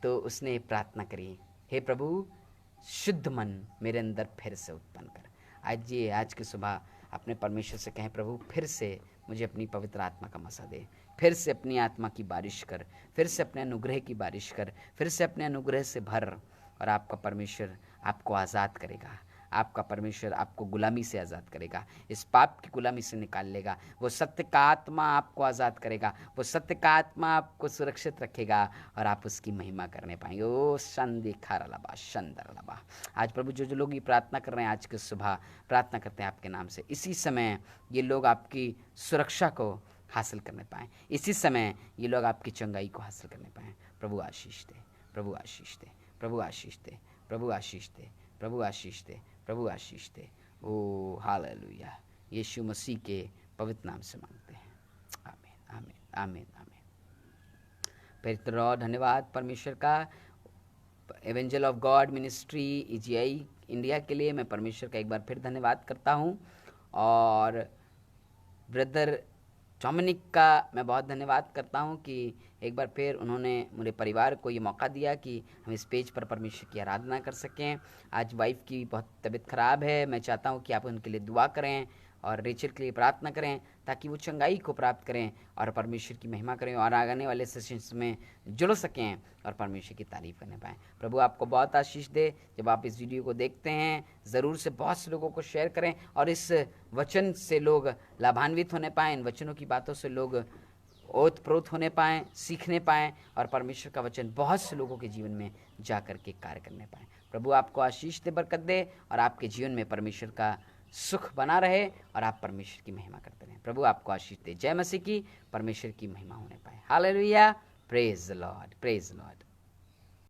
तो उसने प्रार्थना करी, हे प्रभु शुद्ध मन मेरे अंदर फिर से उत्पन्न कर। आज की सुबह अपने परमेश्वर से कहें, प्रभु फिर से मुझे अपनी पवित्र आत्मा का मसा दे, फिर से अपनी आत्मा की बारिश कर, फिर से अपने अनुग्रह की बारिश कर, फिर से अपने अनुग्रह से भर और आपका परमेश्वर आपको आज़ाद करेगा, आपका परमेश्वर आपको गुलामी से आज़ाद करेगा, इस पाप की गुलामी से निकाल लेगा। वो सत्य का आत्मा आपको आज़ाद करेगा, वो सत्य का आत्मा आपको सुरक्षित रखेगा और आप उसकी महिमा करने पाएंगे। ओ संदि खारलबा शंदरलबा। आज प्रभु जो जो लोग ये प्रार्थना कर रहे हैं, आज की सुबह प्रार्थना करते हैं आपके नाम से, इसी समय ये लोग आपकी सुरक्षा को हासिल करने पाएँ, इसी समय ये लोग आपकी चंगाई को हासिल करने पाएँ। प्रभु आशीष दे, प्रभु आशीष दे, प्रभु आशीष दे, प्रभु आशीष दे, प्रभु आशीष दे, प्रभु आशीष दे। ओ हालेलुया, यीशु मसीह के पवित्र नाम से मांगते हैं, आमीन आमीन आमीन आमीन। पवित्र और धन्यवाद परमेश्वर का। Evangel of God Ministry EGI India के लिए मैं परमेश्वर का एक बार फिर धन्यवाद करता हूँ, और ब्रदर डोमिनिक का मैं बहुत धन्यवाद करता हूँ कि एक बार फिर उन्होंने मेरे परिवार को ये मौका दिया कि हम इस पेज पर परमेश्वर की आराधना कर सकें। आज वाइफ की बहुत तबीयत ख़राब है, मैं चाहता हूँ कि आप उनके लिए दुआ करें और रेचल के लिए प्रार्थना करें ताकि वो चंगाई को प्राप्त करें और परमेश्वर की महिमा करें और आने वाले सेशंस में जुड़ सकें और परमेश्वर की तारीफ करने पाएँ। प्रभु आपको बहुत आशीष दे। जब आप इस वीडियो को देखते हैं ज़रूर से बहुत से लोगों को शेयर करें और इस वचन से लोग लाभान्वित होने पाएँ, इन वचनों की बातों से लोग ओत प्रोत होने पाएँ, सीखने पाएँ और परमेश्वर का वचन बहुत से लोगों के जीवन में जा कर के कार्य करने पाएँ। प्रभु आपको आशीष दे, बरकत दे और आपके जीवन में परमेश्वर का सुख बना रहे और आप परमेश्वर की महिमा करते रहें। प्रभु आपको आशीष दे। जय मसीह की, परमेश्वर की महिमा होने पाए। Hallelujah, praise the Lord, praise the Lord.